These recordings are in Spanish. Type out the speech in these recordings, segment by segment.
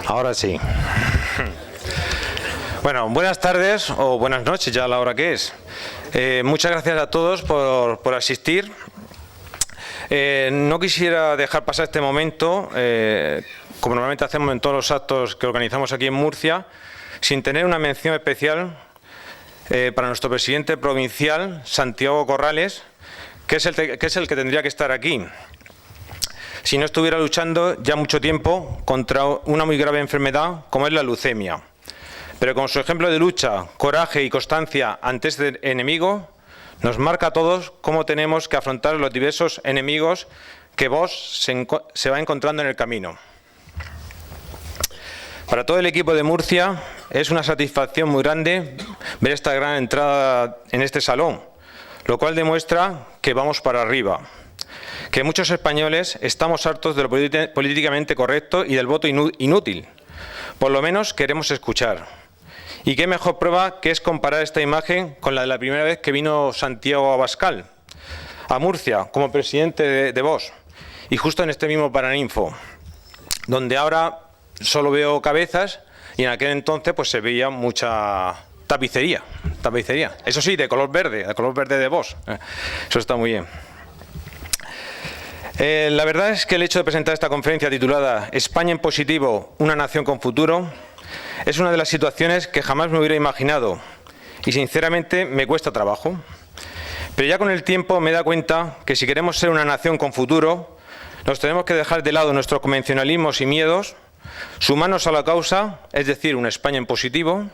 Ahora sí. Bueno, buenas tardes o buenas noches ya a la hora que es. Muchas gracias a todos por asistir. No quisiera dejar pasar este momento, como normalmente hacemos en todos los actos que organizamos aquí en Murcia, sin tener una mención especial para nuestro presidente provincial, Santiago Corrales, que es el que tendría que estar aquí, si no estuviera luchando ya mucho tiempo contra una muy grave enfermedad como es la leucemia. Pero con su ejemplo de lucha, coraje y constancia ante este enemigo, nos marca a todos cómo tenemos que afrontar los diversos enemigos que Vox se va encontrando en el camino. Para todo el equipo de Murcia es una satisfacción muy grande ver esta gran entrada en este salón, lo cual demuestra que vamos para arriba, que muchos españoles estamos hartos de lo políticamente correcto y del voto inútil. Por lo menos queremos escuchar. Y qué mejor prueba que es comparar esta imagen con la de la primera vez que vino Santiago Abascal a Murcia como presidente de Vox, y justo en este mismo Paraninfo, donde ahora solo veo cabezas y en aquel entonces pues se veía mucha tapicería. Eso sí, de color verde de Vox. Eso está muy bien. La verdad es que el hecho de presentar esta conferencia titulada España en positivo, una nación con futuro, es una de las situaciones que jamás me hubiera imaginado y sinceramente me cuesta trabajo. Pero ya con el tiempo me da cuenta que si queremos ser una nación con futuro, nos tenemos que dejar de lado nuestros convencionalismos y miedos, sumarnos a la causa, es decir, una España en positivo,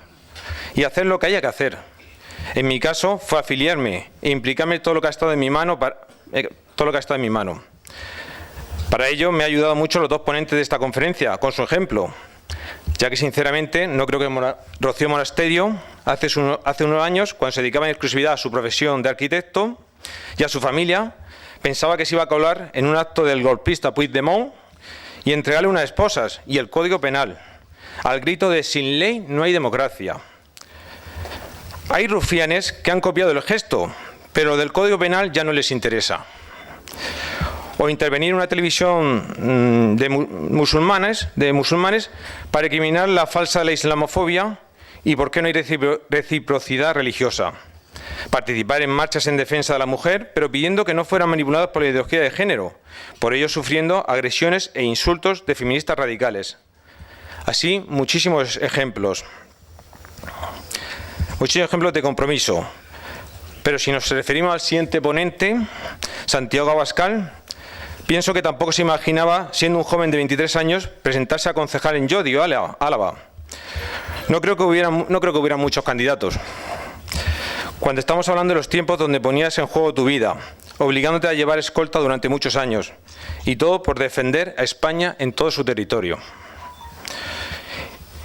y hacer lo que haya que hacer. En mi caso fue afiliarme e implicarme todo lo que ha estado en mi mano. Para ello me ha ayudado mucho los dos ponentes de esta conferencia, con su ejemplo, ya que sinceramente no creo que Rocío Monasterio, hace unos años, cuando se dedicaba en exclusividad a su profesión de arquitecto y a su familia, pensaba que se iba a colar en un acto del golpista Puigdemont y entregarle unas esposas y el Código Penal, al grito de sin ley no hay democracia. Hay rufianes que han copiado el gesto, pero del Código Penal ya no les interesa. O intervenir en una televisión de musulmanes para recriminar la falsa de la islamofobia y por qué no hay reciprocidad religiosa. Participar en marchas en defensa de la mujer, pero pidiendo que no fueran manipuladas por la ideología de género, por ello sufriendo agresiones e insultos de feministas radicales. Así, muchísimos ejemplos de compromiso. Pero si nos referimos al siguiente ponente, Santiago Abascal, pienso que tampoco se imaginaba, siendo un joven de 23 años, presentarse a concejal en Llodio, Álava. No creo que hubiera muchos candidatos. Cuando estamos hablando de los tiempos donde ponías en juego tu vida, obligándote a llevar escolta durante muchos años, y todo por defender a España en todo su territorio.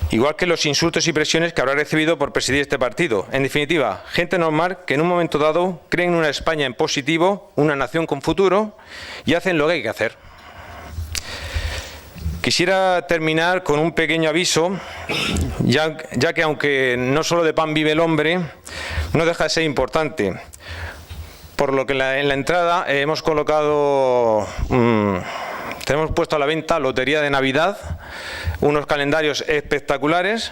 Igual que los insultos y presiones que habrá recibido por presidir este partido. En definitiva, gente normal que en un momento dado creen en una España en positivo, una nación con futuro, y hacen lo que hay que hacer. Quisiera terminar con un pequeño aviso, ya que aunque no solo de pan vive el hombre, no deja de ser importante. Por lo que en la entrada hemos colocado... tenemos puesto a la venta Lotería de Navidad, unos calendarios espectaculares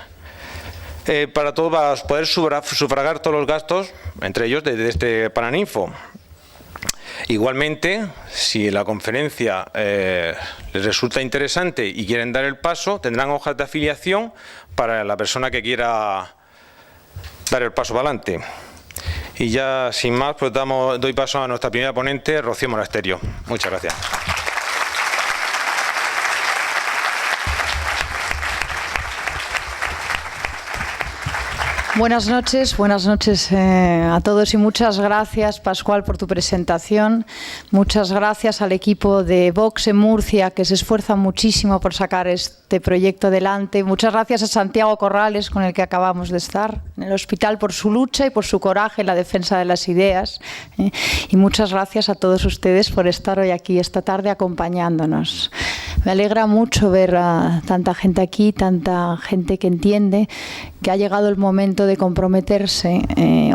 para poder sufragar todos los gastos, entre ellos de este Paraninfo. Igualmente, si la conferencia les resulta interesante y quieren dar el paso, tendrán hojas de afiliación para la persona que quiera dar el paso para adelante. Y ya sin más, pues doy paso a nuestra primera ponente, Rocío Monasterio. Muchas gracias. Buenas noches a todos y muchas gracias, Pascual, por tu presentación. Muchas gracias al equipo de Vox en Murcia, que se esfuerza muchísimo por sacar este proyecto adelante. Muchas gracias a Santiago Corrales, con el que acabamos de estar en el hospital, por su lucha y por su coraje en la defensa de las ideas. Y muchas gracias a todos ustedes por estar hoy aquí esta tarde acompañándonos. Me alegra mucho ver a tanta gente aquí, tanta gente que entiende que ha llegado el momento de comprometerse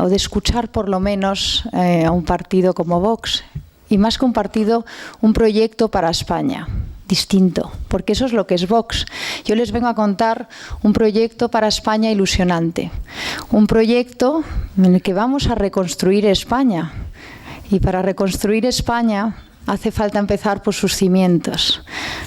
o de escuchar por lo menos a un partido como Vox, y más que un partido, un proyecto para España. distinto, porque eso es lo que es Vox. Yo les vengo a contar un proyecto para España ilusionante, un proyecto en el que vamos a reconstruir España, y para reconstruir España hace falta empezar por sus cimientos,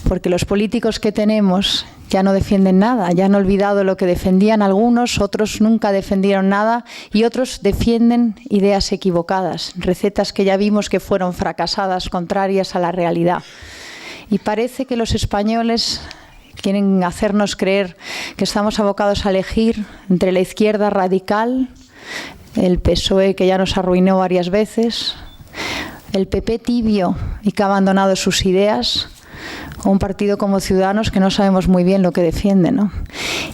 porque los políticos que tenemos ya no defienden nada, ya han olvidado lo que defendían algunos, otros nunca defendieron nada y otros defienden ideas equivocadas, recetas que ya vimos que fueron fracasadas, contrarias a la realidad. Y parece que los españoles quieren hacernos creer que estamos abocados a elegir entre la izquierda radical, el PSOE que ya nos arruinó varias veces, el PP tibio y que ha abandonado sus ideas, o un partido como Ciudadanos que no sabemos muy bien lo que defiende, ¿no?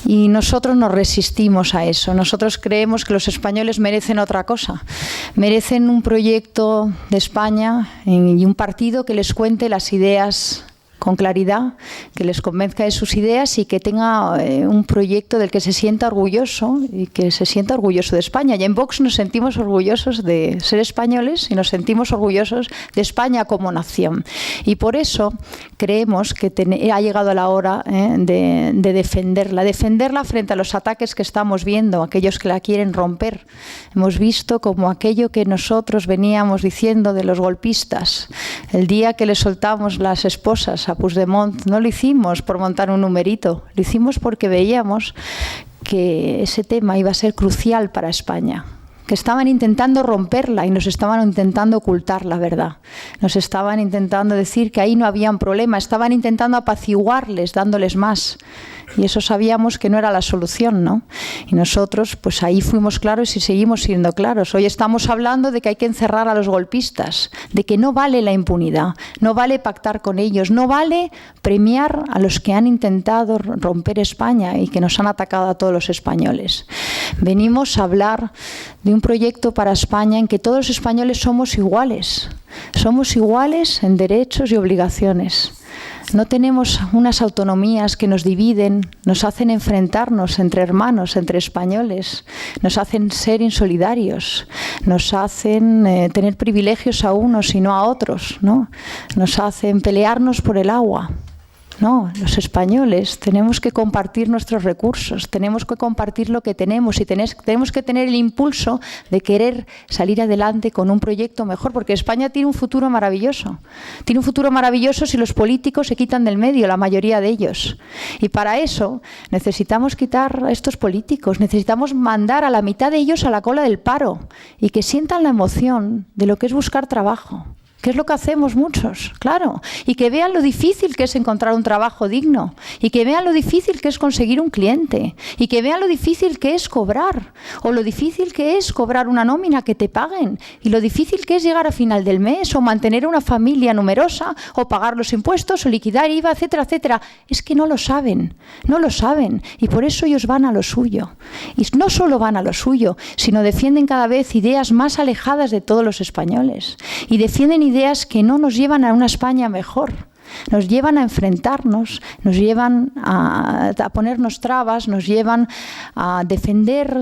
Y nosotros nos resistimos a eso. Nosotros creemos que los españoles merecen otra cosa. Merecen un proyecto de España y un partido que les cuente las ideas con claridad, que les convenzca de sus ideas y que tenga un proyecto del que se sienta orgulloso y que se sienta orgulloso de España. Y en Vox nos sentimos orgullosos de ser españoles y nos sentimos orgullosos de España como nación. Y por eso creemos que ha llegado la hora de defenderla frente a los ataques que estamos viendo, aquellos que la quieren romper. Hemos visto como aquello que nosotros veníamos diciendo de los golpistas, el día que le soltamos las esposas a Puigdemont, no lo hicimos por montar un numerito, lo hicimos porque veíamos que ese tema iba a ser crucial para España, que estaban intentando romperla y nos estaban intentando ocultar la verdad. Nos estaban intentando decir que ahí no había un problema, estaban intentando apaciguarles, dándoles más. Y eso sabíamos que no era la solución, ¿no? Y nosotros, pues ahí fuimos claros y seguimos siendo claros. Hoy estamos hablando de que hay que encerrar a los golpistas, de que no vale la impunidad, no vale pactar con ellos, no vale premiar a los que han intentado romper España y que nos han atacado a todos los españoles. Venimos a hablar de un proyecto para España en que todos los españoles somos iguales en derechos y obligaciones. No tenemos unas autonomías que nos dividen, nos hacen enfrentarnos entre hermanos, entre españoles, nos hacen ser insolidarios, nos hacen tener privilegios a unos y no a otros, ¿no? Nos hacen pelearnos por el agua. No, los españoles tenemos que compartir nuestros recursos, tenemos que compartir lo que tenemos y tenemos que tener el impulso de querer salir adelante con un proyecto mejor, porque España tiene un futuro maravilloso. Tiene un futuro maravilloso si los políticos se quitan del medio, la mayoría de ellos. Y para eso necesitamos quitar a estos políticos, necesitamos mandar a la mitad de ellos a la cola del paro y que sientan la emoción de lo que es buscar trabajo. Que es lo que hacemos muchos, claro, y que vean lo difícil que es encontrar un trabajo digno, y que vean lo difícil que es conseguir un cliente, y que vean lo difícil que es cobrar, o lo difícil que es cobrar una nómina que te paguen, y lo difícil que es llegar a final del mes, o mantener una familia numerosa, o pagar los impuestos, o liquidar IVA, etcétera, etcétera. Es que no lo saben, y por eso ellos van a lo suyo. Y no solo van a lo suyo, sino defienden cada vez ideas más alejadas de todos los españoles, y defienden ideas que no nos llevan a una España mejor. Nos llevan a enfrentarnos, nos llevan a ponernos trabas, nos llevan a defender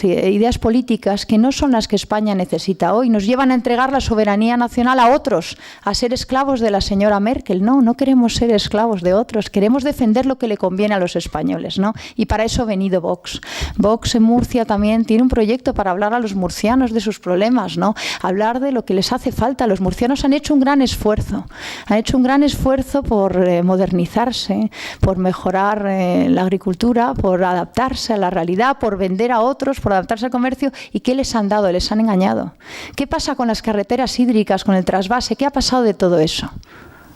ideas políticas que no son las que España necesita hoy, nos llevan a entregar la soberanía nacional a otros, a ser esclavos de la señora Merkel. No queremos ser esclavos de otros, queremos defender lo que le conviene a los españoles, ¿no? Y para eso ha venido Vox. Vox en Murcia también tiene un proyecto para hablar a los murcianos de sus problemas, ¿no? Hablar de lo que les hace falta. Los murcianos han hecho un gran esfuerzo. Han hecho un gran esfuerzo por modernizarse, por mejorar la agricultura, por adaptarse a la realidad, por vender a otros, por adaptarse al comercio. ¿Y qué les han dado? Les han engañado. ¿Qué pasa con las carreteras hídricas, con el trasvase? ¿Qué ha pasado de todo eso?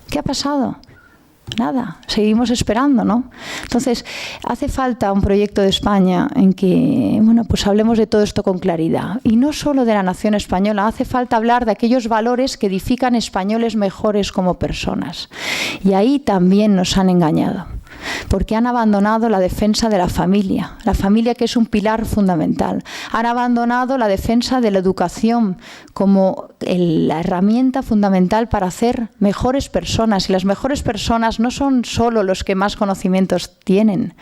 ¿Qué ha pasado? Nada, seguimos esperando, ¿no? Entonces, hace falta un proyecto de España en que, pues hablemos de todo esto con claridad. Y no solo de la nación española, hace falta hablar de aquellos valores que edifican españoles mejores como personas. Y ahí también nos han engañado, porque han abandonado la defensa de la familia que es un pilar fundamental. Han abandonado la defensa de la educación como la herramienta fundamental para hacer mejores personas. Y las mejores personas no son solo los que más conocimientos tienen,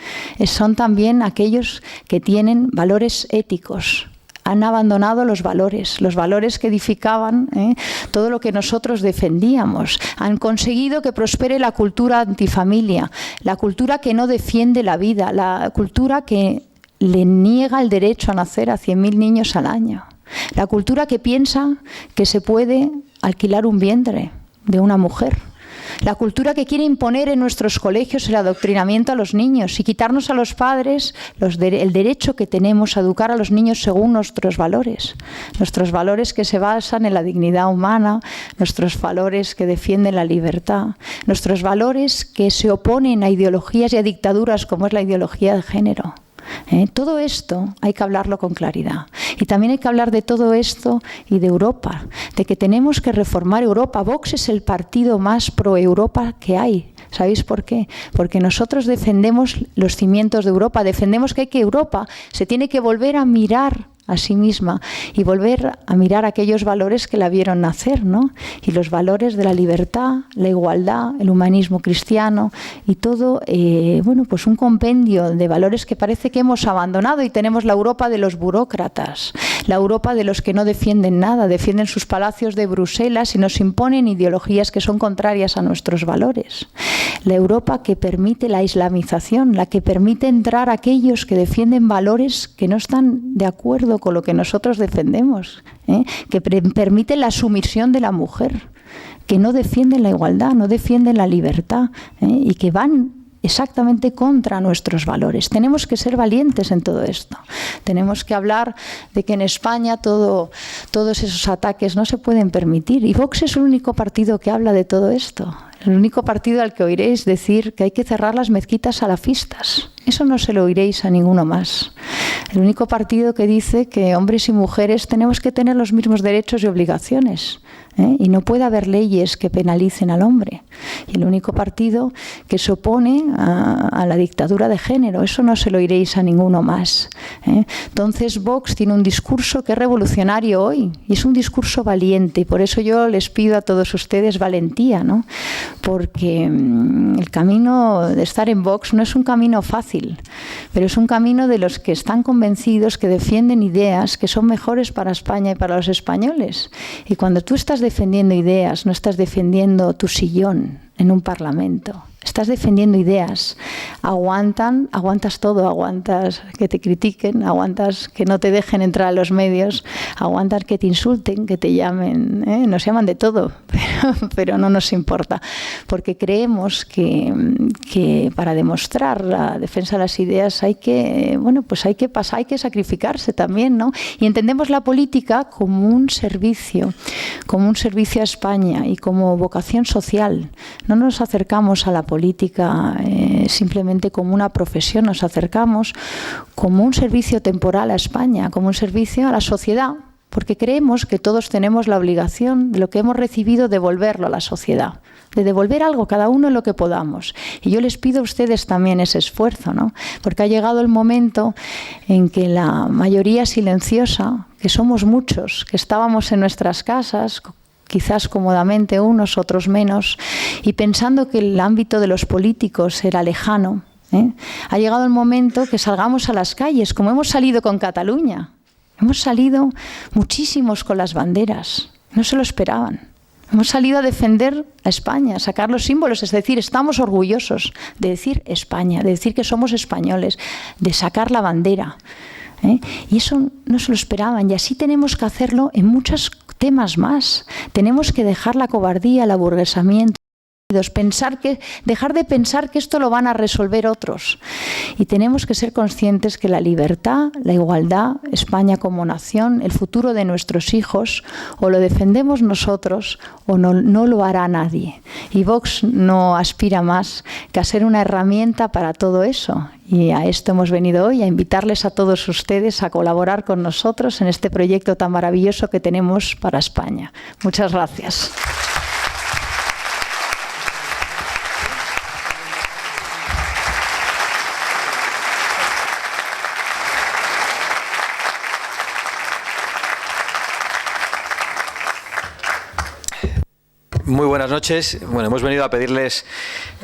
son también aquellos que tienen valores éticos, han abandonado los valores que edificaban todo lo que nosotros defendíamos. Han conseguido que prospere la cultura antifamilia, la cultura que no defiende la vida, la cultura que le niega el derecho a nacer a 100.000 niños al año, la cultura que piensa que se puede alquilar un vientre de una mujer. La cultura que quiere imponer en nuestros colegios el adoctrinamiento a los niños y quitarnos a los padres el derecho que tenemos a educar a los niños según nuestros valores que se basan en la dignidad humana, nuestros valores que defienden la libertad, nuestros valores que se oponen a ideologías y a dictaduras como es la ideología de género. Todo esto hay que hablarlo con claridad. Y también hay que hablar de todo esto y de Europa, de que tenemos que reformar Europa. Vox es el partido más pro-Europa que hay. ¿Sabéis por qué? Porque nosotros defendemos los cimientos de Europa, defendemos que Europa se tiene que volver a mirar a sí misma y volver a mirar aquellos valores que la vieron nacer, ¿no? Y los valores de la libertad, la igualdad, el humanismo cristiano y todo, bueno, pues un compendio de valores que parece que hemos abandonado, y tenemos la Europa de los burócratas, la Europa de los que no defienden nada, defienden sus palacios de Bruselas y nos imponen ideologías que son contrarias a nuestros valores. La Europa que permite la islamización, la que permite entrar a aquellos que defienden valores que no están de acuerdo con lo que nosotros defendemos, que permite la sumisión de la mujer, que no defienden la igualdad, no defienden la libertad, y que van exactamente contra nuestros valores. Tenemos que ser valientes en todo esto. Tenemos que hablar de que en España todos esos ataques no se pueden permitir. Y Vox es el único partido que habla de todo esto. El único partido al que oiréis decir que hay que cerrar las mezquitas salafistas. Eso no se lo oiréis a ninguno más. El único partido que dice que hombres y mujeres tenemos que tener los mismos derechos y obligaciones, y no puede haber leyes que penalicen al hombre. Y el único partido que se opone a la dictadura de género. Eso no se lo oiréis a ninguno más. Entonces Vox tiene un discurso que es revolucionario hoy y es un discurso valiente, y por eso yo les pido a todos ustedes valentía, ¿no? Porque el camino de estar en Vox no es un camino fácil, pero es un camino de los que están convencidos, que defienden ideas que son mejores para España y para los españoles. Y cuando tú estás defendiendo ideas, no estás defendiendo tu sillón en un parlamento. Estás defendiendo ideas, aguantas todo, aguantas que te critiquen, aguantas que no te dejen entrar a los medios, aguantas que te insulten, que te llamen, nos llaman de todo, pero no nos importa, porque creemos que para demostrar la defensa de las ideas hay que sacrificarse también, ¿no? Y entendemos la política como un servicio a España y como vocación social. No nos acercamos a la política simplemente como una profesión, nos acercamos como un servicio temporal a España, como un servicio a la sociedad, porque creemos que todos tenemos la obligación de lo que hemos recibido devolverlo a la sociedad, de devolver algo cada uno en lo que podamos. Y yo les pido a ustedes también ese esfuerzo, ¿no? Porque ha llegado el momento en que la mayoría silenciosa, que somos muchos, que estábamos en nuestras casas, quizás cómodamente unos, otros menos, y pensando que el ámbito de los políticos era lejano, ha llegado el momento que salgamos a las calles, como hemos salido con Cataluña. Hemos salido muchísimos con las banderas, no se lo esperaban. Hemos salido a defender a España, a sacar los símbolos, es decir, estamos orgullosos de decir España, de decir que somos españoles, de sacar la bandera. Y eso no se lo esperaban, y así tenemos que hacerlo en muchos temas más. Tenemos que dejar la cobardía, el aburguesamiento, dejar de pensar que esto lo van a resolver otros. Y tenemos que ser conscientes que la libertad, la igualdad, España como nación, el futuro de nuestros hijos, o lo defendemos nosotros o no lo hará nadie. Y Vox no aspira más que a ser una herramienta para todo eso. Y a esto hemos venido hoy, a invitarles a todos ustedes a colaborar con nosotros en este proyecto tan maravilloso que tenemos para España. Muchas gracias. Muy buenas noches. Bueno, hemos venido a pedirles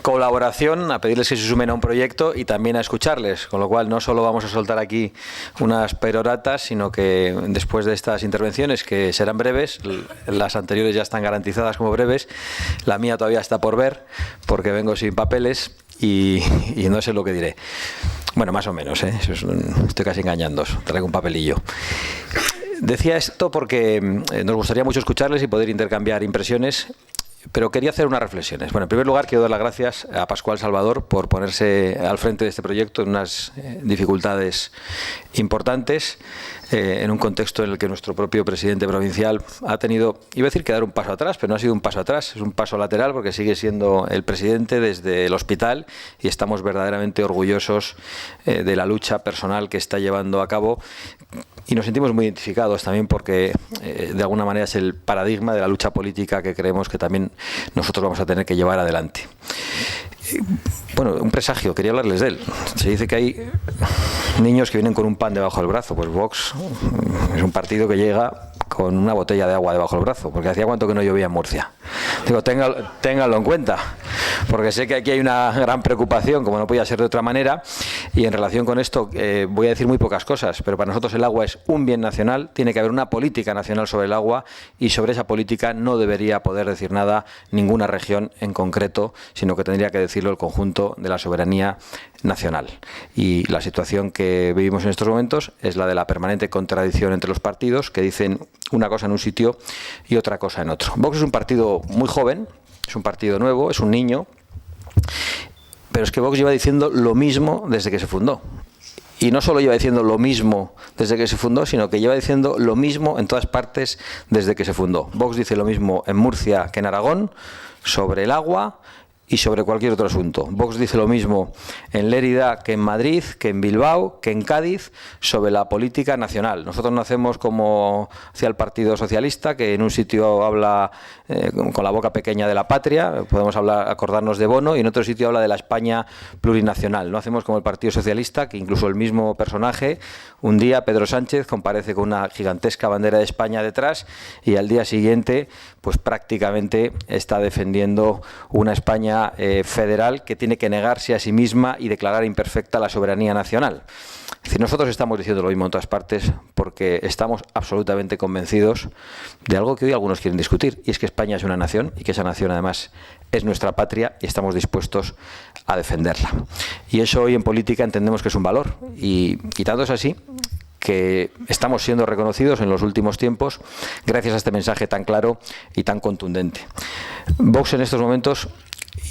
colaboración, a pedirles que se sumen a un proyecto y también a escucharles, con lo cual no solo vamos a soltar aquí unas peroratas, sino que después de estas intervenciones, que serán breves, las anteriores ya están garantizadas como breves, la mía todavía está por ver, porque vengo sin papeles y no sé lo que diré. Bueno, más o menos, ¿eh? Estoy casi engañándoos, traigo un papelillo. Decía esto porque nos gustaría mucho escucharles y poder intercambiar impresiones, pero quería hacer unas reflexiones. Bueno, en primer lugar, quiero dar las gracias a Pascual Salvador por ponerse al frente de este proyecto en unas dificultades importantes, en un contexto en el que nuestro propio presidente provincial ha tenido, iba a decir que dar un paso atrás, pero no ha sido un paso atrás, es un paso lateral porque sigue siendo el presidente desde el hospital y estamos verdaderamente orgullosos de la lucha personal que está llevando a cabo. Y nos sentimos muy identificados también porque de alguna manera es el paradigma de la lucha política que creemos que también nosotros vamos a tener que llevar adelante. Bueno, un presagio, quería hablarles de él. Se dice que hay niños que vienen con un pan debajo del brazo. Pues Vox es un partido que llega con una botella de agua debajo del brazo, porque hacía cuánto que no llovía en Murcia. Digo, ténganlo en cuenta, porque sé que aquí hay una gran preocupación, como no podía ser de otra manera, y en relación con esto voy a decir muy pocas cosas, pero para nosotros el agua es un bien nacional, tiene que haber una política nacional sobre el agua, y sobre esa política no debería poder decir nada ninguna región en concreto, sino que tendría que decirlo el conjunto de la soberanía nacional. Y la situación que vivimos en estos momentos es la de la permanente contradicción entre los partidos, que dicen una cosa en un sitio y otra cosa en otro. Vox es un partido muy joven, es un partido nuevo, es un niño, pero es que Vox lleva diciendo lo mismo desde que se fundó. Y no solo lleva diciendo lo mismo desde que se fundó, sino que lleva diciendo lo mismo en todas partes desde que se fundó. Vox dice lo mismo en Murcia que en Aragón, sobre el agua y sobre cualquier otro asunto. Vox dice lo mismo en Lérida que en Madrid, que en Bilbao, que en Cádiz, sobre la política nacional. Nosotros no hacemos como hacía el Partido Socialista, que en un sitio habla con la boca pequeña de la patria, podemos acordarnos de Bono, y en otro sitio habla de la España plurinacional. No hacemos como el Partido Socialista, que incluso el mismo personaje, un día Pedro Sánchez comparece con una gigantesca bandera de España detrás y al día siguiente pues prácticamente está defendiendo una España federal que tiene que negarse a sí misma y declarar imperfecta la soberanía nacional. Es decir, nosotros estamos diciendo lo mismo en todas partes porque estamos absolutamente convencidos de algo que hoy algunos quieren discutir, y es que España es una nación y que esa nación además es nuestra patria y estamos dispuestos a defenderla. Y eso hoy en política entendemos que es un valor y tanto es así que estamos siendo reconocidos en los últimos tiempos gracias a este mensaje tan claro y tan contundente. Vox en estos momentos,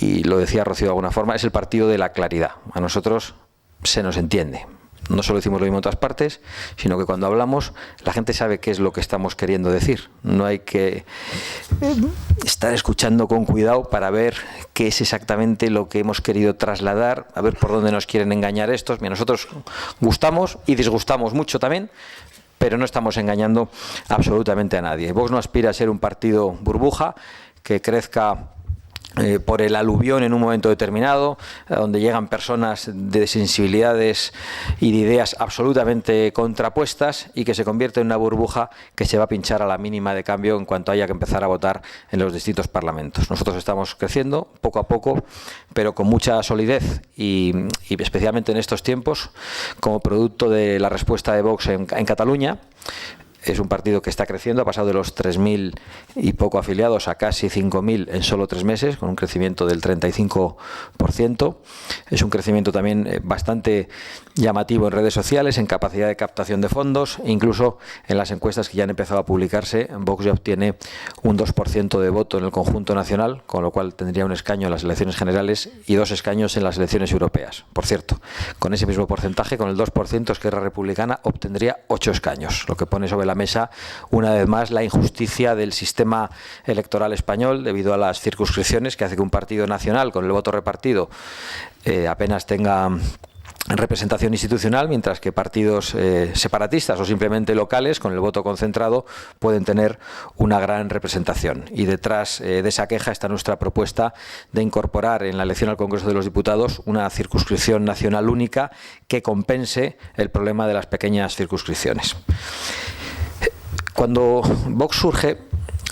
y lo decía Rocío de alguna forma, es el partido de la claridad. A nosotros se nos entiende. No solo decimos lo mismo en otras partes, sino que cuando hablamos la gente sabe qué es lo que estamos queriendo decir. No hay que estar escuchando con cuidado para ver qué es exactamente lo que hemos querido trasladar, a ver por dónde nos quieren engañar estos. Mira, nosotros gustamos y disgustamos mucho también, pero no estamos engañando absolutamente a nadie. Vox no aspira a ser un partido burbuja que crezca por el aluvión en un momento determinado, donde llegan personas de sensibilidades y de ideas absolutamente contrapuestas y que se convierte en una burbuja que se va a pinchar a la mínima de cambio en cuanto haya que empezar a votar en los distintos parlamentos. Nosotros estamos creciendo poco a poco, pero con mucha solidez y especialmente en estos tiempos, como producto de la respuesta de Vox en Cataluña. Es un partido que está creciendo, ha pasado de los 3.000 y poco afiliados a casi 5.000 en solo 3 meses, con un crecimiento del 35%. Es un crecimiento también bastante llamativo en redes sociales, en capacidad de captación de fondos, e incluso en las encuestas que ya han empezado a publicarse, Vox ya obtiene un 2% de voto en el conjunto nacional, con lo cual tendría un escaño en las elecciones generales y 2 escaños en las elecciones europeas. Por cierto, con ese mismo porcentaje, con el 2%, Esquerra Republicana obtendría 8 escaños, lo que pone sobre la mesa una vez más la injusticia del sistema electoral español debido a las circunscripciones, que hace que un partido nacional con el voto repartido apenas tenga representación institucional, mientras que partidos separatistas o simplemente locales con el voto concentrado pueden tener una gran representación. Y detrás de esa queja está nuestra propuesta de incorporar en la elección al Congreso de los Diputados una circunscripción nacional única que compense el problema de las pequeñas circunscripciones. Cuando Vox surge,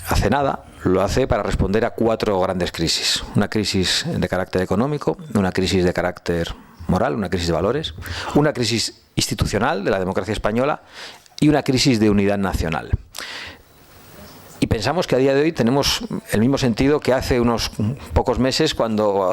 hace nada, lo hace para responder a 4 grandes crisis. Una crisis de carácter económico, una crisis de carácter moral, una crisis de valores, una crisis institucional de la democracia española y una crisis de unidad nacional. Y pensamos que a día de hoy tenemos el mismo sentido que hace unos pocos meses,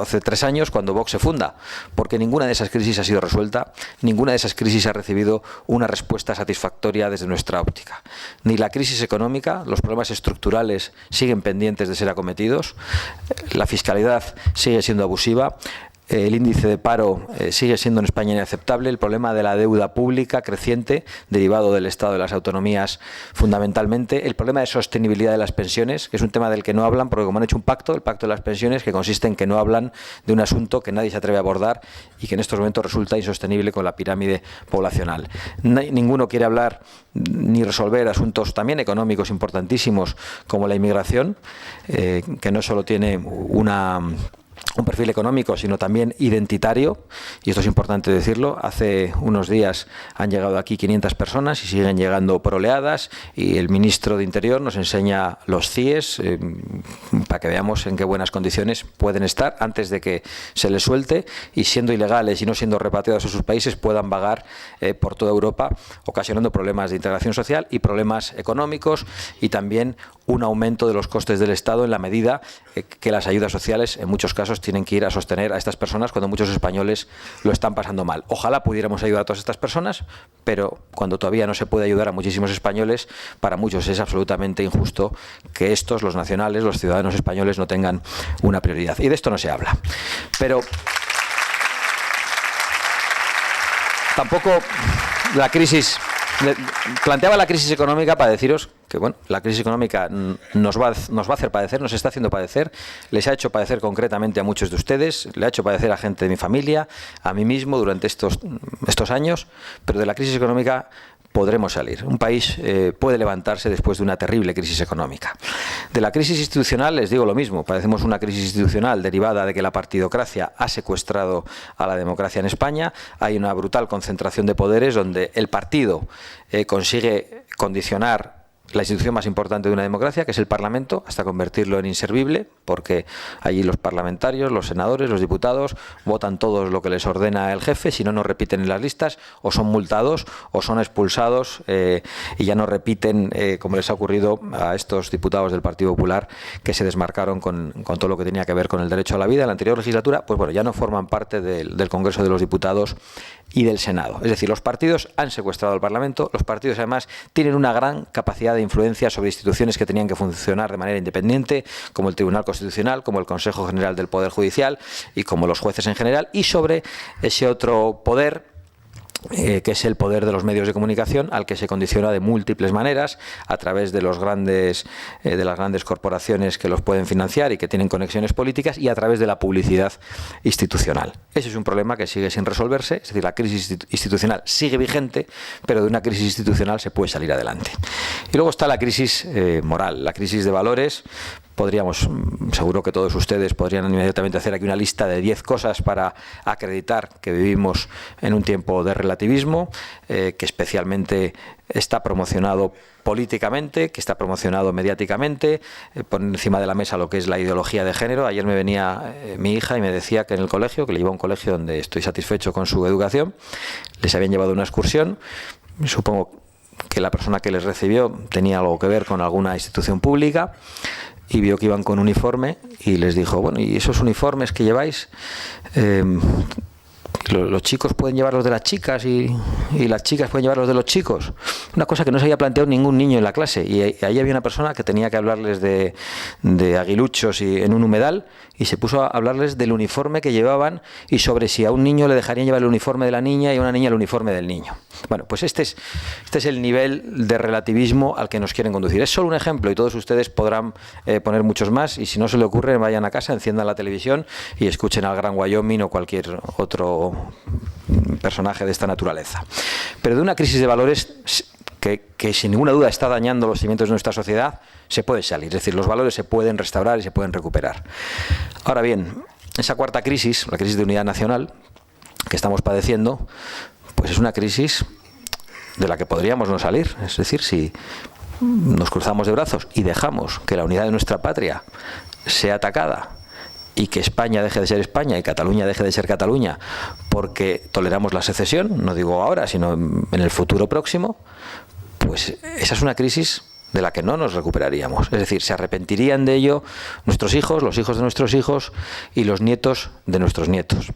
hace 3 años, cuando Vox se funda, porque ninguna de esas crisis ha sido resuelta, ninguna de esas crisis ha recibido una respuesta satisfactoria desde nuestra óptica. Ni la crisis económica, los problemas estructurales siguen pendientes de ser acometidos, la fiscalidad sigue siendo abusiva, el índice de paro sigue siendo en España inaceptable, el problema de la deuda pública creciente, derivado del Estado de las autonomías fundamentalmente, el problema de sostenibilidad de las pensiones, que es un tema del que no hablan, porque como han hecho un pacto, el pacto de las pensiones, que consiste en que no hablan de un asunto que nadie se atreve a abordar y que en estos momentos resulta insostenible con la pirámide poblacional. Ninguno quiere hablar ni resolver asuntos también económicos importantísimos como la inmigración, que no solo tiene un perfil económico, sino también identitario, y esto es importante decirlo. Hace unos días han llegado aquí 500 personas y siguen llegando por oleadas, y el ministro de Interior nos enseña los CIEs para que veamos en qué buenas condiciones pueden estar antes de que se les suelte y, siendo ilegales y no siendo repatriados a sus países, puedan vagar por toda Europa, ocasionando problemas de integración social y problemas económicos, y también un aumento de los costes del Estado en la medida que las ayudas sociales en muchos casos tienen que ir a sostener a estas personas cuando muchos españoles lo están pasando mal. Ojalá pudiéramos ayudar a todas estas personas, pero cuando todavía no se puede ayudar a muchísimos españoles, para muchos es absolutamente injusto que estos, los nacionales, los ciudadanos españoles, no tengan una prioridad. Y de esto no se habla. Pero tampoco la crisis... Planteaba la crisis económica para deciros que, bueno, la crisis económica nos va a hacer padecer, nos está haciendo padecer, les ha hecho padecer concretamente a muchos de ustedes, le ha hecho padecer a gente de mi familia, a mí mismo durante estos años, pero de la crisis económica podremos salir. Un país puede levantarse después de una terrible crisis económica. De la crisis institucional les digo lo mismo. Padecemos una crisis institucional derivada de que la partidocracia ha secuestrado a la democracia en España. Hay una brutal concentración de poderes donde el partido consigue condicionar la institución más importante de una democracia, que es el Parlamento, hasta convertirlo en inservible, porque allí los parlamentarios, los senadores, los diputados votan todo lo que les ordena el jefe, si no, no repiten en las listas, o son multados o son expulsados y ya no repiten, como les ha ocurrido a estos diputados del Partido Popular que se desmarcaron con todo lo que tenía que ver con el derecho a la vida en la anterior legislatura. Pues bueno, ya no forman parte del Congreso de los Diputados y del Senado. Es decir, los partidos han secuestrado al Parlamento, los partidos además tienen una gran capacidad de influencia sobre instituciones que tenían que funcionar de manera independiente, como el Tribunal Constitucional, como el Consejo General del Poder Judicial y como los jueces en general, y sobre ese otro poder que es el poder de los medios de comunicación, al que se condiciona de múltiples maneras a través de las grandes corporaciones que los pueden financiar y que tienen conexiones políticas, y a través de la publicidad institucional. Ese es un problema que sigue sin resolverse. Es decir, la crisis institucional sigue vigente, pero de una crisis institucional se puede salir adelante. Y luego está la crisis moral, la crisis de valores. Seguro que todos ustedes podrían inmediatamente hacer aquí una lista de 10 cosas para acreditar que vivimos en un tiempo de relativismo, que especialmente está promocionado políticamente, que está promocionado mediáticamente, pone encima de la mesa lo que es la ideología de género. Ayer me venía mi hija y me decía que en el colegio, que le llevo a un colegio donde estoy satisfecho con su educación, les habían llevado una excursión. Supongo que la persona que les recibió tenía algo que ver con alguna institución pública, y vio que iban con uniforme y les dijo: bueno, ¿y esos uniformes que lleváis? Los chicos pueden llevar los de las chicas y las chicas pueden llevar los de los chicos. Una cosa que no se había planteado ningún niño en la clase. Y ahí había una persona que tenía que hablarles de aguiluchos y en un humedal, y se puso a hablarles del uniforme que llevaban y sobre si a un niño le dejarían llevar el uniforme de la niña y a una niña el uniforme del niño. Bueno, pues este es el nivel de relativismo al que nos quieren conducir. Es solo un ejemplo y todos ustedes podrán poner muchos más, y si no se le ocurre, vayan a casa, enciendan la televisión y escuchen al Gran Wyoming o cualquier otro personaje de esta naturaleza. Pero de una crisis de valores que sin ninguna duda está dañando los cimientos de nuestra sociedad, se puede salir. Es decir, los valores se pueden restaurar y se pueden recuperar. Ahora bien, esa cuarta crisis, la crisis de unidad nacional que estamos padeciendo, pues es una crisis de la que podríamos no salir. Es decir, si nos cruzamos de brazos y dejamos que la unidad de nuestra patria sea atacada y que España deje de ser España y Cataluña deje de ser Cataluña porque toleramos la secesión, no digo ahora, sino en el futuro próximo, pues esa es una crisis de la que no nos recuperaríamos. Es decir, se arrepentirían de ello nuestros hijos, los hijos de nuestros hijos y los nietos de nuestros nietos.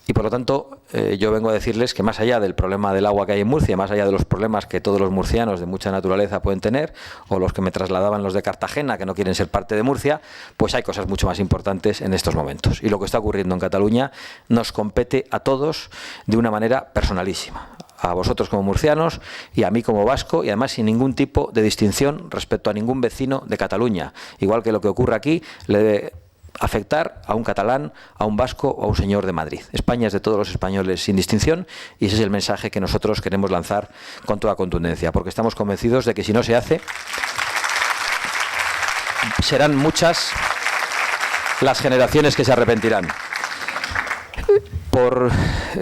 Y por lo tanto, yo vengo a decirles que más allá del problema del agua que hay en Murcia, más allá de los problemas que todos los murcianos de mucha naturaleza pueden tener, o los que me trasladaban los de Cartagena, que no quieren ser parte de Murcia, pues hay cosas mucho más importantes en estos momentos. Y lo que está ocurriendo en Cataluña nos compete a todos de una manera personalísima. A vosotros como murcianos y a mí como vasco, y además sin ningún tipo de distinción respecto a ningún vecino de Cataluña. Igual que lo que ocurre aquí le debe afectar a un catalán, a un vasco o a un señor de Madrid. España es de todos los españoles sin distinción y ese es el mensaje que nosotros queremos lanzar con toda contundencia, porque estamos convencidos de que si no se hace, serán muchas las generaciones que se arrepentirán. Por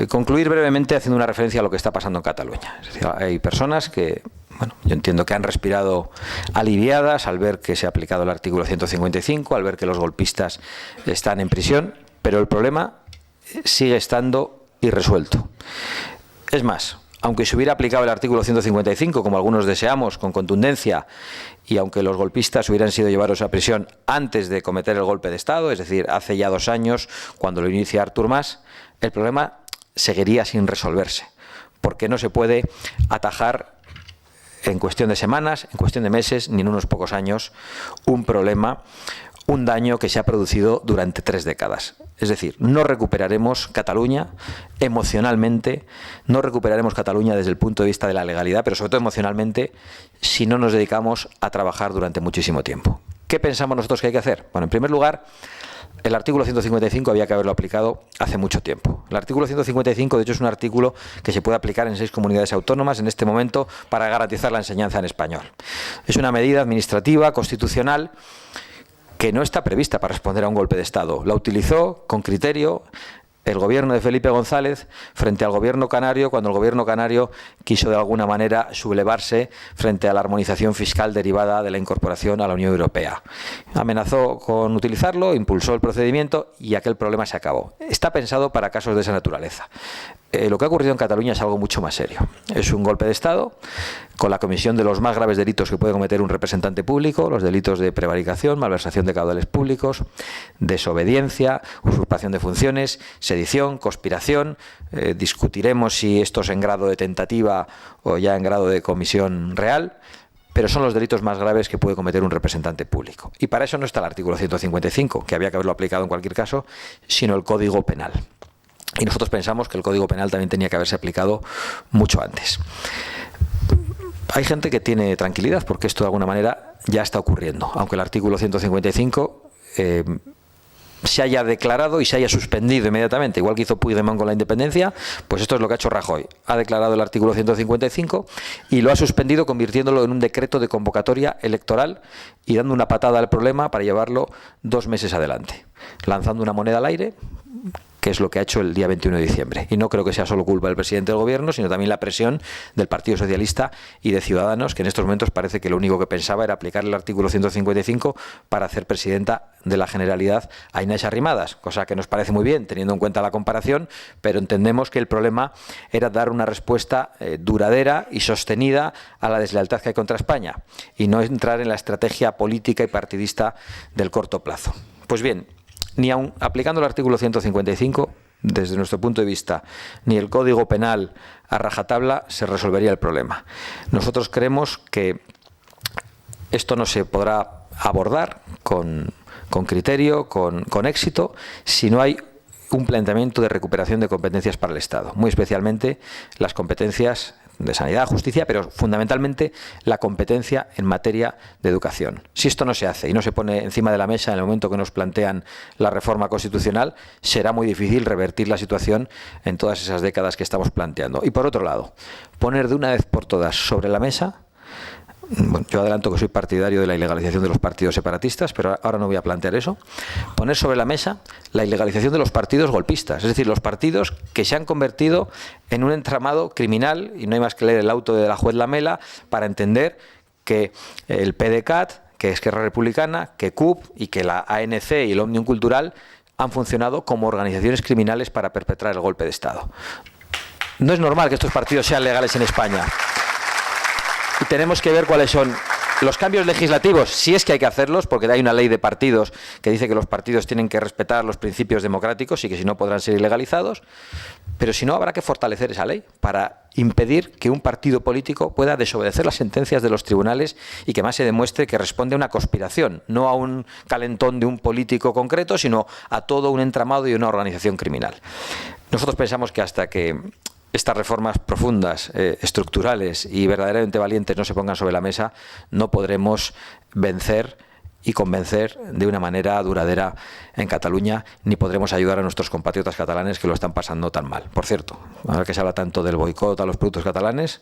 concluir brevemente haciendo una referencia a lo que está pasando en Cataluña. Es decir, hay personas que, bueno, yo entiendo que han respirado aliviadas al ver que se ha aplicado el artículo 155, al ver que los golpistas están en prisión, pero el problema sigue estando irresuelto. Es más, aunque se hubiera aplicado el artículo 155, como algunos deseamos, con contundencia, y aunque los golpistas hubieran sido llevados a prisión antes de cometer el golpe de Estado, es decir, hace ya 2 años, cuando lo inicia Artur Mas, el problema seguiría sin resolverse, porque no se puede atajar en cuestión de semanas, en cuestión de meses, ni en unos pocos años, un problema, un daño que se ha producido durante 3 décadas. Es decir, no recuperaremos Cataluña emocionalmente, no recuperaremos Cataluña desde el punto de vista de la legalidad, pero sobre todo emocionalmente, si no nos dedicamos a trabajar durante muchísimo tiempo. ¿Qué pensamos nosotros que hay que hacer? Bueno, en primer lugar, el artículo 155 había que haberlo aplicado hace mucho tiempo. El artículo 155, de hecho, es un artículo que se puede aplicar en 6 comunidades autónomas en este momento para garantizar la enseñanza en español. Es una medida administrativa, constitucional, que no está prevista para responder a un golpe de Estado. La utilizó con criterio el gobierno de Felipe González frente al gobierno canario, cuando el gobierno canario quiso de alguna manera sublevarse frente a la armonización fiscal derivada de la incorporación a la Unión Europea. Amenazó con utilizarlo, impulsó el procedimiento y aquel problema se acabó. Está pensado para casos de esa naturaleza. Lo que ha ocurrido en Cataluña es algo mucho más serio. Es un golpe de Estado con la comisión de los más graves delitos que puede cometer un representante público, los delitos de prevaricación, malversación de caudales públicos, desobediencia, usurpación de funciones, sedición, conspiración. Discutiremos si esto es en grado de tentativa o ya en grado de comisión real, pero son los delitos más graves que puede cometer un representante público. Y para eso no está el artículo 155, que había que haberlo aplicado en cualquier caso, sino el Código Penal. Y nosotros pensamos que el Código Penal también tenía que haberse aplicado mucho antes. Hay gente que tiene tranquilidad porque esto de alguna manera ya está ocurriendo, aunque el artículo 155 se haya declarado y se haya suspendido inmediatamente, igual que hizo Puigdemont con la independencia, pues esto es lo que ha hecho Rajoy. Ha declarado el artículo 155 y lo ha suspendido convirtiéndolo en un decreto de convocatoria electoral y dando una patada al problema para llevarlo 2 meses adelante, lanzando una moneda al aire, que es lo que ha hecho el día 21 de diciembre. Y no creo que sea solo culpa del presidente del gobierno, sino también la presión del Partido Socialista y de Ciudadanos, que en estos momentos parece que lo único que pensaba era aplicar el artículo 155 para hacer presidenta de la Generalidad a Inés Arrimadas, cosa que nos parece muy bien, teniendo en cuenta la comparación, pero entendemos que el problema era dar una respuesta duradera y sostenida a la deslealtad que hay contra España, y no entrar en la estrategia política y partidista del corto plazo. Pues bien, ni aun aplicando el artículo 155, desde nuestro punto de vista, ni el Código Penal a rajatabla se resolvería el problema. Nosotros creemos que esto no se podrá abordar con criterio, con éxito, si no hay un planteamiento de recuperación de competencias para el Estado, muy especialmente las competencias de sanidad, justicia, pero fundamentalmente la competencia en materia de educación. Si esto no se hace y no se pone encima de la mesa en el momento que nos plantean la reforma constitucional, será muy difícil revertir la situación en todas esas décadas que estamos planteando. Y por otro lado, poner de una vez por todas sobre la mesa. Bueno, yo adelanto que soy partidario de la ilegalización de los partidos separatistas, pero ahora no voy a plantear eso. Poner sobre la mesa la ilegalización de los partidos golpistas, es decir, los partidos que se han convertido en un entramado criminal, y no hay más que leer el auto de la juez Lamela para entender que el PDeCAT, que Esquerra Republicana, que CUP y que la ANC y el Òmnium Cultural han funcionado como organizaciones criminales para perpetrar el golpe de Estado. No es normal que estos partidos sean legales en España. Y tenemos que ver cuáles son los cambios legislativos, si es que hay que hacerlos, porque hay una ley de partidos que dice que los partidos tienen que respetar los principios democráticos y que si no podrán ser ilegalizados, pero si no habrá que fortalecer esa ley para impedir que un partido político pueda desobedecer las sentencias de los tribunales y que más se demuestre que responde a una conspiración, no a un calentón de un político concreto, sino a todo un entramado y una organización criminal. Nosotros pensamos que hasta que estas reformas profundas, estructurales y verdaderamente valientes no se pongan sobre la mesa, no podremos vencer y convencer de una manera duradera en Cataluña, ni podremos ayudar a nuestros compatriotas catalanes que lo están pasando tan mal. Por cierto, ahora que se habla tanto del boicot a los productos catalanes,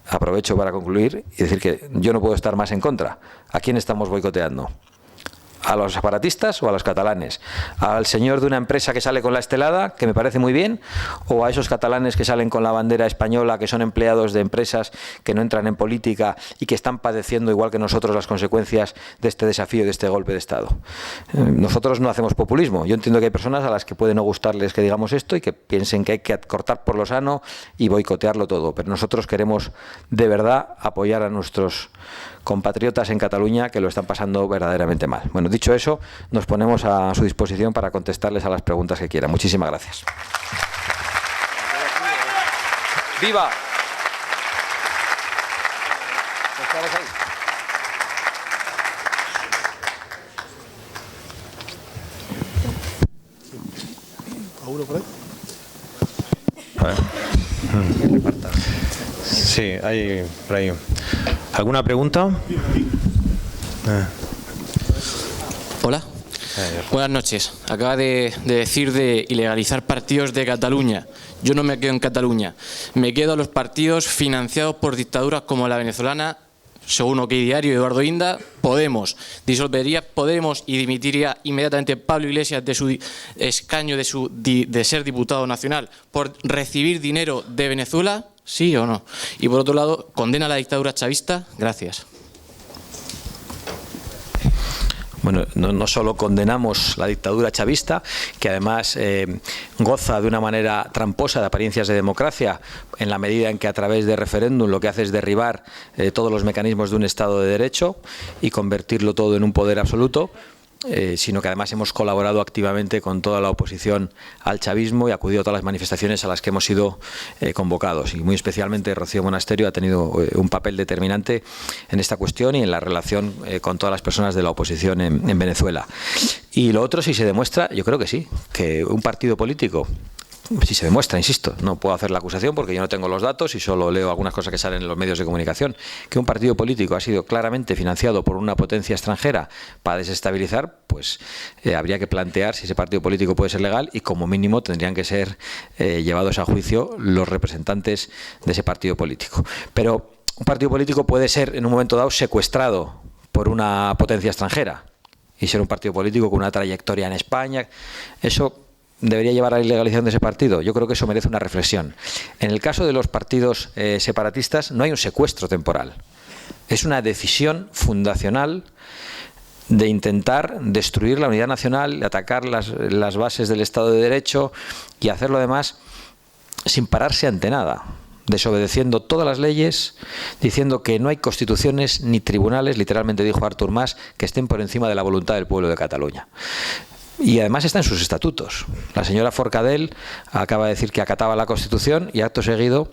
aprovecho para concluir y decir que yo no puedo estar más en contra. ¿A quién estamos boicoteando? ¿A los separatistas o a los catalanes? ¿Al señor de una empresa que sale con la estelada, que me parece muy bien? ¿O a esos catalanes que salen con la bandera española, que son empleados de empresas que no entran en política y que están padeciendo igual que nosotros las consecuencias de este desafío, de este golpe de Estado? Nosotros no hacemos populismo. Yo entiendo que hay personas a las que puede no gustarles que digamos esto y que piensen que hay que cortar por lo sano y boicotearlo todo. Pero nosotros queremos de verdad apoyar a nuestros compatriotas en Cataluña que lo están pasando verdaderamente mal. Bueno, dicho eso, nos ponemos a su disposición para contestarles a las preguntas que quieran. Muchísimas gracias. ¡Viva! ¿Alguno por ahí? A ver. Sí, hay por ahí. ¿Alguna pregunta? Hola. Buenas noches. Acaba de decir de ilegalizar partidos de Cataluña. Yo no me quedo en Cataluña. Me quedo a los partidos financiados por dictaduras como la venezolana, según OK Diario, Eduardo Inda. Podemos. Disolvería Podemos y dimitiría inmediatamente Pablo Iglesias de su escaño de ser diputado nacional por recibir dinero de Venezuela. ¿Sí o no? Y por otro lado, ¿condena la dictadura chavista? Gracias. Bueno, no solo condenamos la dictadura chavista, que además goza de una manera tramposa de apariencias de democracia, en la medida en que a través de referéndum lo que hace es derribar todos los mecanismos de un Estado de Derecho y convertirlo todo en un poder absoluto, sino que además hemos colaborado activamente con toda la oposición al chavismo y acudido a todas las manifestaciones a las que hemos sido convocados. Y muy especialmente Rocío Monasterio ha tenido un papel determinante en esta cuestión y en la relación con todas las personas de la oposición en Venezuela. Y lo otro, si se demuestra, yo creo que sí, que un partido político, si se demuestra, insisto, no puedo hacer la acusación porque yo no tengo los datos y solo leo algunas cosas que salen en los medios de comunicación, que un partido político ha sido claramente financiado por una potencia extranjera para desestabilizar, pues habría que plantear si ese partido político puede ser legal y como mínimo tendrían que ser llevados a juicio los representantes de ese partido político. Pero un partido político puede ser en un momento dado secuestrado por una potencia extranjera y ser un partido político con una trayectoria en España. Eso debería llevar a la ilegalización de ese partido. Yo creo que eso merece una reflexión. En el caso de los partidos separatistas no hay un secuestro temporal. Es una decisión fundacional de intentar destruir la unidad nacional, de atacar las bases del Estado de Derecho y hacerlo además sin pararse ante nada, desobedeciendo todas las leyes, diciendo que no hay constituciones ni tribunales, literalmente dijo Artur Mas, que estén por encima de la voluntad del pueblo de Cataluña. Y además está en sus estatutos. La señora Forcadell acaba de decir que acataba la Constitución y acto seguido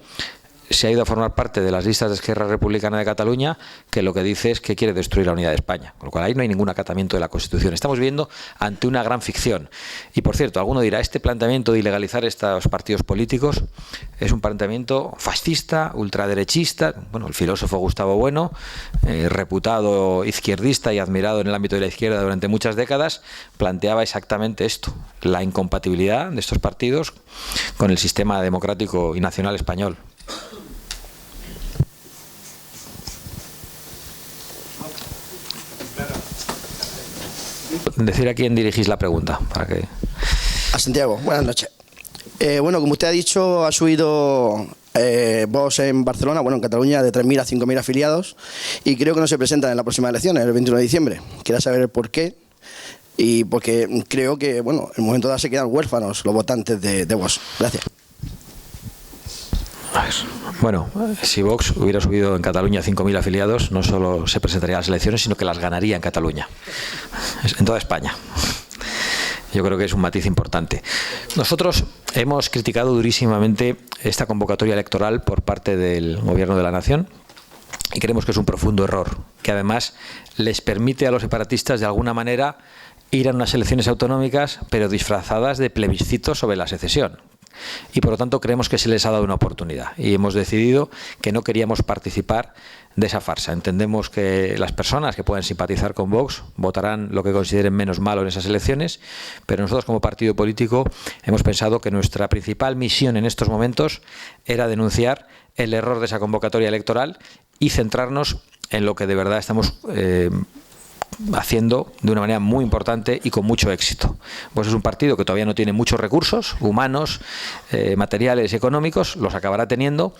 se ha ido a formar parte de las listas de Esquerra Republicana de Cataluña, que lo que dice es que quiere destruir la unidad de España. Con lo cual ahí no hay ningún acatamiento de la Constitución. Estamos viviendo ante una gran ficción. Y por cierto, alguno dirá, este planteamiento de ilegalizar estos partidos políticos es un planteamiento fascista, ultraderechista. Bueno, el filósofo Gustavo Bueno, reputado izquierdista y admirado en el ámbito de la izquierda durante muchas décadas, planteaba exactamente esto, la incompatibilidad de estos partidos con el sistema democrático y nacional español. Decir a quién dirigís la pregunta. Para que... A Santiago, buenas noches. Bueno, como usted ha dicho, ha subido Vox en Barcelona, bueno, en Cataluña, de 3.000 a 5.000 afiliados, y creo que no se presentan en las próximas elecciones, el 21 de diciembre. Quería saber el por qué, y porque creo que, bueno, en el momento dado se quedan huérfanos los votantes de Vox. Gracias. Bueno, si Vox hubiera subido en Cataluña 5.000 afiliados, no solo se presentaría a las elecciones, sino que las ganaría en Cataluña, en toda España. Yo creo que es un matiz importante. Nosotros hemos criticado durísimamente esta convocatoria electoral por parte del Gobierno de la Nación y creemos que es un profundo error, que además les permite a los separatistas de alguna manera ir a unas elecciones autonómicas, pero disfrazadas de plebiscito sobre la secesión. Y por lo tanto creemos que se les ha dado una oportunidad y hemos decidido que no queríamos participar de esa farsa. Entendemos que las personas que puedan simpatizar con Vox votarán lo que consideren menos malo en esas elecciones, pero nosotros como partido político hemos pensado que nuestra principal misión en estos momentos era denunciar el error de esa convocatoria electoral y centrarnos en lo que de verdad estamos haciendo de una manera muy importante y con mucho éxito. Pues es un partido que todavía no tiene muchos recursos humanos, materiales y económicos, los acabará teniendo,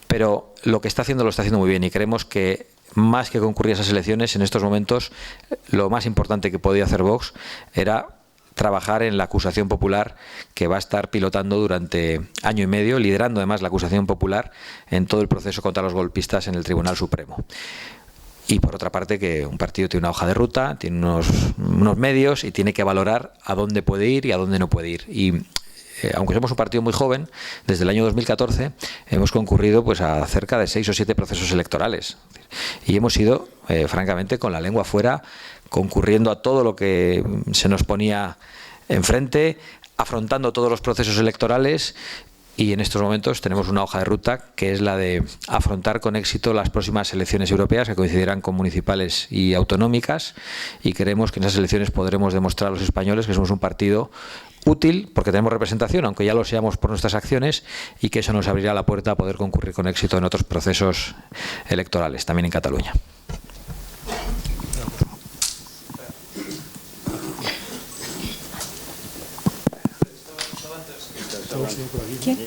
pero lo que está haciendo lo está haciendo muy bien y creemos que más que concurrir a esas elecciones, en estos momentos lo más importante que podía hacer Vox era trabajar en la acusación popular que va a estar pilotando durante año y medio, liderando además la acusación popular en todo el proceso contra los golpistas en el Tribunal Supremo. Y por otra parte que un partido tiene una hoja de ruta, tiene unos medios y tiene que valorar a dónde puede ir y a dónde no puede ir. Y aunque somos un partido muy joven, desde el año 2014 hemos concurrido pues a cerca de 6 o 7 procesos electorales. Y hemos ido, francamente, con la lengua fuera, concurriendo a todo lo que se nos ponía enfrente, afrontando todos los procesos electorales. Y en estos momentos tenemos una hoja de ruta que es la de afrontar con éxito las próximas elecciones europeas que coincidirán con municipales y autonómicas y creemos que en esas elecciones podremos demostrar a los españoles que somos un partido útil porque tenemos representación, aunque ya lo seamos por nuestras acciones, y que eso nos abrirá la puerta a poder concurrir con éxito en otros procesos electorales, también en Cataluña. ¿Quién?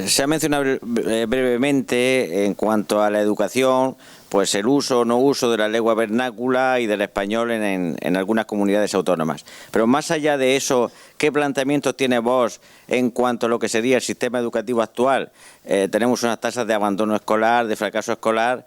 Se ha mencionado brevemente en cuanto a la educación, pues el uso o no uso de la lengua vernácula y del español en algunas comunidades autónomas. Pero más allá de eso, ¿qué planteamientos tiene Vox en cuanto a lo que sería el sistema educativo actual? Tenemos unas tasas de abandono escolar, de fracaso escolar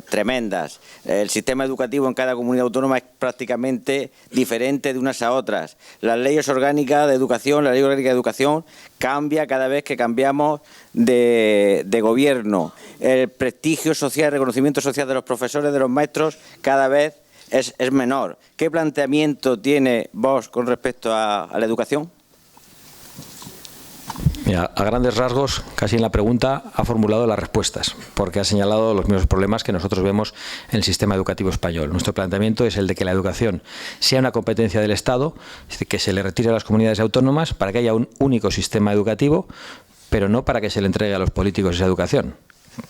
tremendas. El sistema educativo en cada comunidad autónoma es prácticamente diferente de unas a otras. Las leyes orgánicas de educación, la ley orgánica de educación cambia cada vez que cambiamos de gobierno. El prestigio social, el reconocimiento social de los profesores, de los maestros, cada vez es menor. ¿Qué planteamiento tiene Vox con respecto a la educación? Mira, a grandes rasgos, casi en la pregunta ha formulado las respuestas, porque ha señalado los mismos problemas que nosotros vemos en el sistema educativo español. Nuestro planteamiento es el de que la educación sea una competencia del Estado, que se le retire a las comunidades autónomas para que haya un único sistema educativo, pero no para que se le entregue a los políticos esa educación,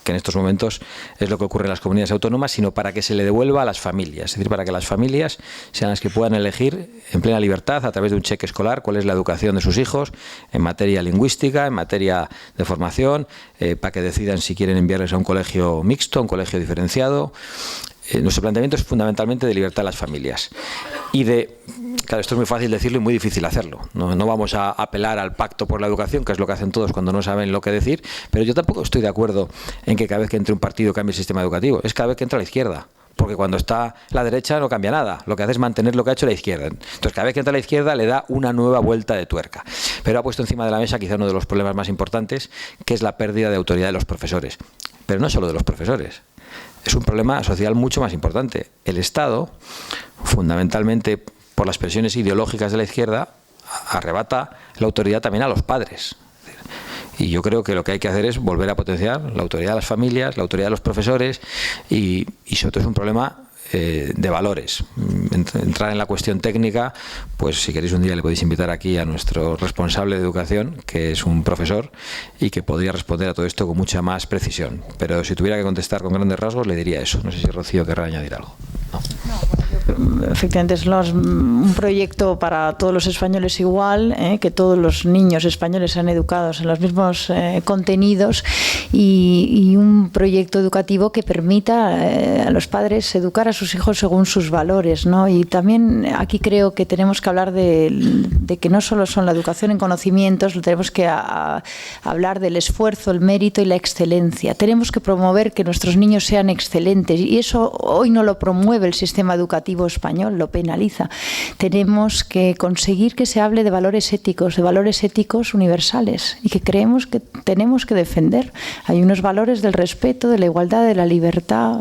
que en estos momentos es lo que ocurre en las comunidades autónomas, sino para que se le devuelva a las familias, es decir, para que las familias sean las que puedan elegir en plena libertad, a través de un cheque escolar, cuál es la educación de sus hijos en materia lingüística, en materia de formación, para que decidan si quieren enviarles a un colegio mixto, a un colegio diferenciado. Nuestro planteamiento es fundamentalmente de libertad de las familias y claro, esto es muy fácil decirlo y muy difícil hacerlo. No vamos a apelar al pacto por la educación, que es lo que hacen todos cuando no saben lo que decir, pero yo tampoco estoy de acuerdo en que cada vez que entre un partido cambie el sistema educativo. Es cada vez que entra la izquierda, porque cuando está la derecha no cambia nada. Lo que hace es mantener lo que ha hecho la izquierda. Entonces, cada vez que entra la izquierda le da una nueva vuelta de tuerca. Pero ha puesto encima de la mesa quizá uno de los problemas más importantes, que es la pérdida de autoridad de los profesores. Pero no solo de los profesores. Es un problema social mucho más importante. El Estado, fundamentalmente por las presiones ideológicas de la izquierda, arrebata la autoridad también a los padres. Y yo creo que lo que hay que hacer es volver a potenciar la autoridad de las familias, la autoridad de los profesores y sobre todo es un problema de valores. Entrar en la cuestión técnica, pues si queréis un día le podéis invitar aquí a nuestro responsable de educación, que es un profesor y que podría responder a todo esto con mucha más precisión. Pero si tuviera que contestar con grandes rasgos le diría eso. No sé si Rocío querrá añadir algo. No. efectivamente es un proyecto para todos los españoles igual, que todos los niños españoles sean educados en los mismos contenidos y un proyecto educativo que permita a los padres educar a sus hijos según sus valores, ¿no? Y también aquí creo que tenemos que hablar de que no solo son la educación en conocimientos, tenemos que hablar del esfuerzo, el mérito y la excelencia. Tenemos que promover que nuestros niños sean excelentes y eso hoy no lo promueve el sistema educativo español, lo penaliza. Tenemos que conseguir que se hable de valores éticos universales y que creemos que tenemos que defender. Hay unos valores del respeto, de la igualdad, de la libertad,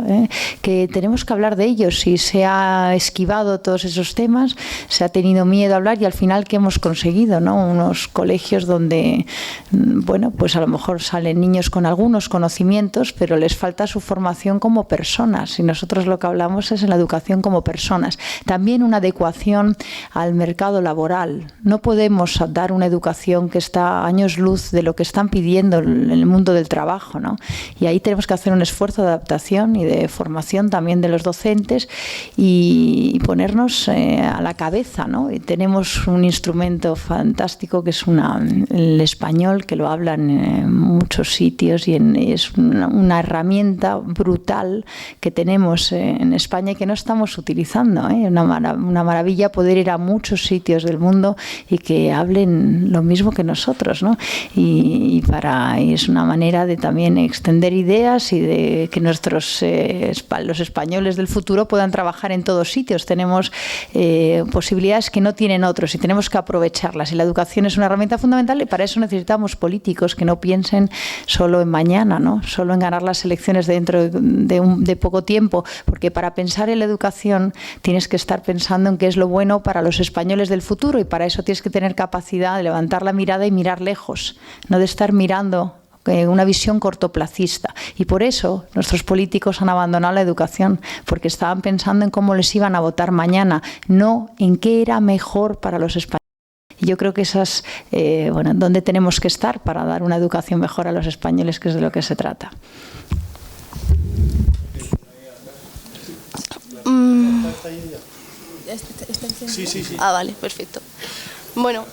que tenemos que hablar de ellos. Si se ha esquivado todos esos temas, se ha tenido miedo a hablar y al final, ¿qué hemos conseguido, ¿no? Unos colegios donde, bueno, pues a lo mejor salen niños con algunos conocimientos, pero les falta su formación como personas y nosotros lo que hablamos es en la educación como personas. También una adecuación al mercado laboral. No podemos dar una educación que está a años luz de lo que están pidiendo en el mundo del trabajo, ¿no? Y ahí tenemos que hacer un esfuerzo de adaptación y de formación también de los docentes y ponernos a la cabeza, ¿no? Y tenemos un instrumento fantástico que es el español, que lo hablan en muchos sitios y es una herramienta brutal que tenemos en España y que no estamos utilizando, ¿eh? Una maravilla poder ir a muchos sitios del mundo y que hablen lo mismo que nosotros, ¿no? Y es una manera de también extender ideas y de que los españoles del futuro puedan trabajar en todos sitios. Tenemos posibilidades que no tienen otros y tenemos que aprovecharlas. Y la educación es una herramienta fundamental y para eso necesitamos políticos que no piensen solo en mañana, ¿no? Solo en ganar las elecciones dentro de poco tiempo, porque para pensar en la educación tienes que estar pensando en qué es lo bueno para los españoles del futuro y para eso tienes que tener capacidad de levantar la mirada y mirar lejos, no de estar mirando una visión cortoplacista. Y por eso nuestros políticos han abandonado la educación, porque estaban pensando en cómo les iban a votar mañana, no en qué era mejor para los españoles. Y yo creo que esas, donde tenemos que estar para dar una educación mejor a los españoles, que es de lo que se trata. Sí. Ah, vale, perfecto. Bueno,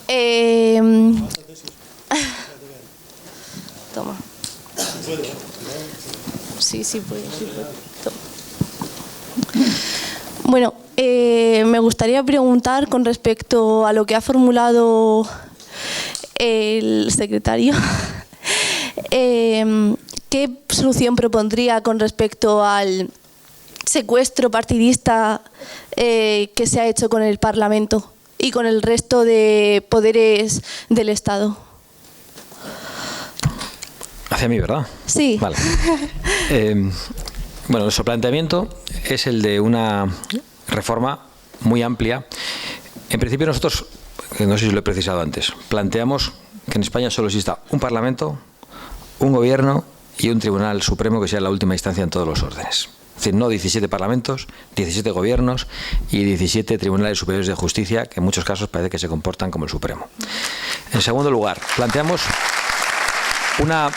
toma. Sí, puede. Toma. Bueno, me gustaría preguntar con respecto a lo que ha formulado el secretario. ¿Qué solución propondría con respecto al secuestro partidista que se ha hecho con el Parlamento y con el resto de poderes del Estado? Hacia mí, ¿verdad? Sí. Vale. Bueno, nuestro planteamiento es el de una reforma muy amplia. En principio nosotros, no sé si lo he precisado antes, planteamos que en España solo exista un Parlamento, un Gobierno y un Tribunal Supremo que sea la última instancia en todos los órdenes. Es decir, no 17 parlamentos, 17 gobiernos y 17 tribunales superiores de justicia, que en muchos casos parece que se comportan como el Supremo. En segundo lugar, planteamos una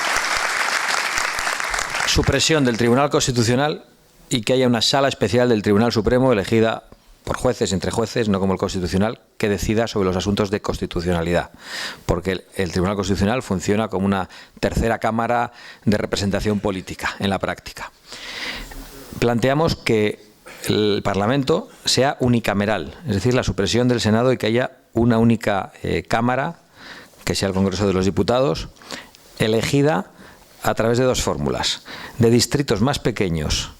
supresión del Tribunal Constitucional y que haya una sala especial del Tribunal Supremo elegida por jueces, entre jueces, no como el Constitucional, que decida sobre los asuntos de constitucionalidad. Porque el Tribunal Constitucional funciona como una tercera cámara de representación política en la práctica. Planteamos que el Parlamento sea unicameral, es decir, la supresión del Senado y que haya una única Cámara, que sea el Congreso de los Diputados, elegida a través de dos fórmulas, de distritos más pequeños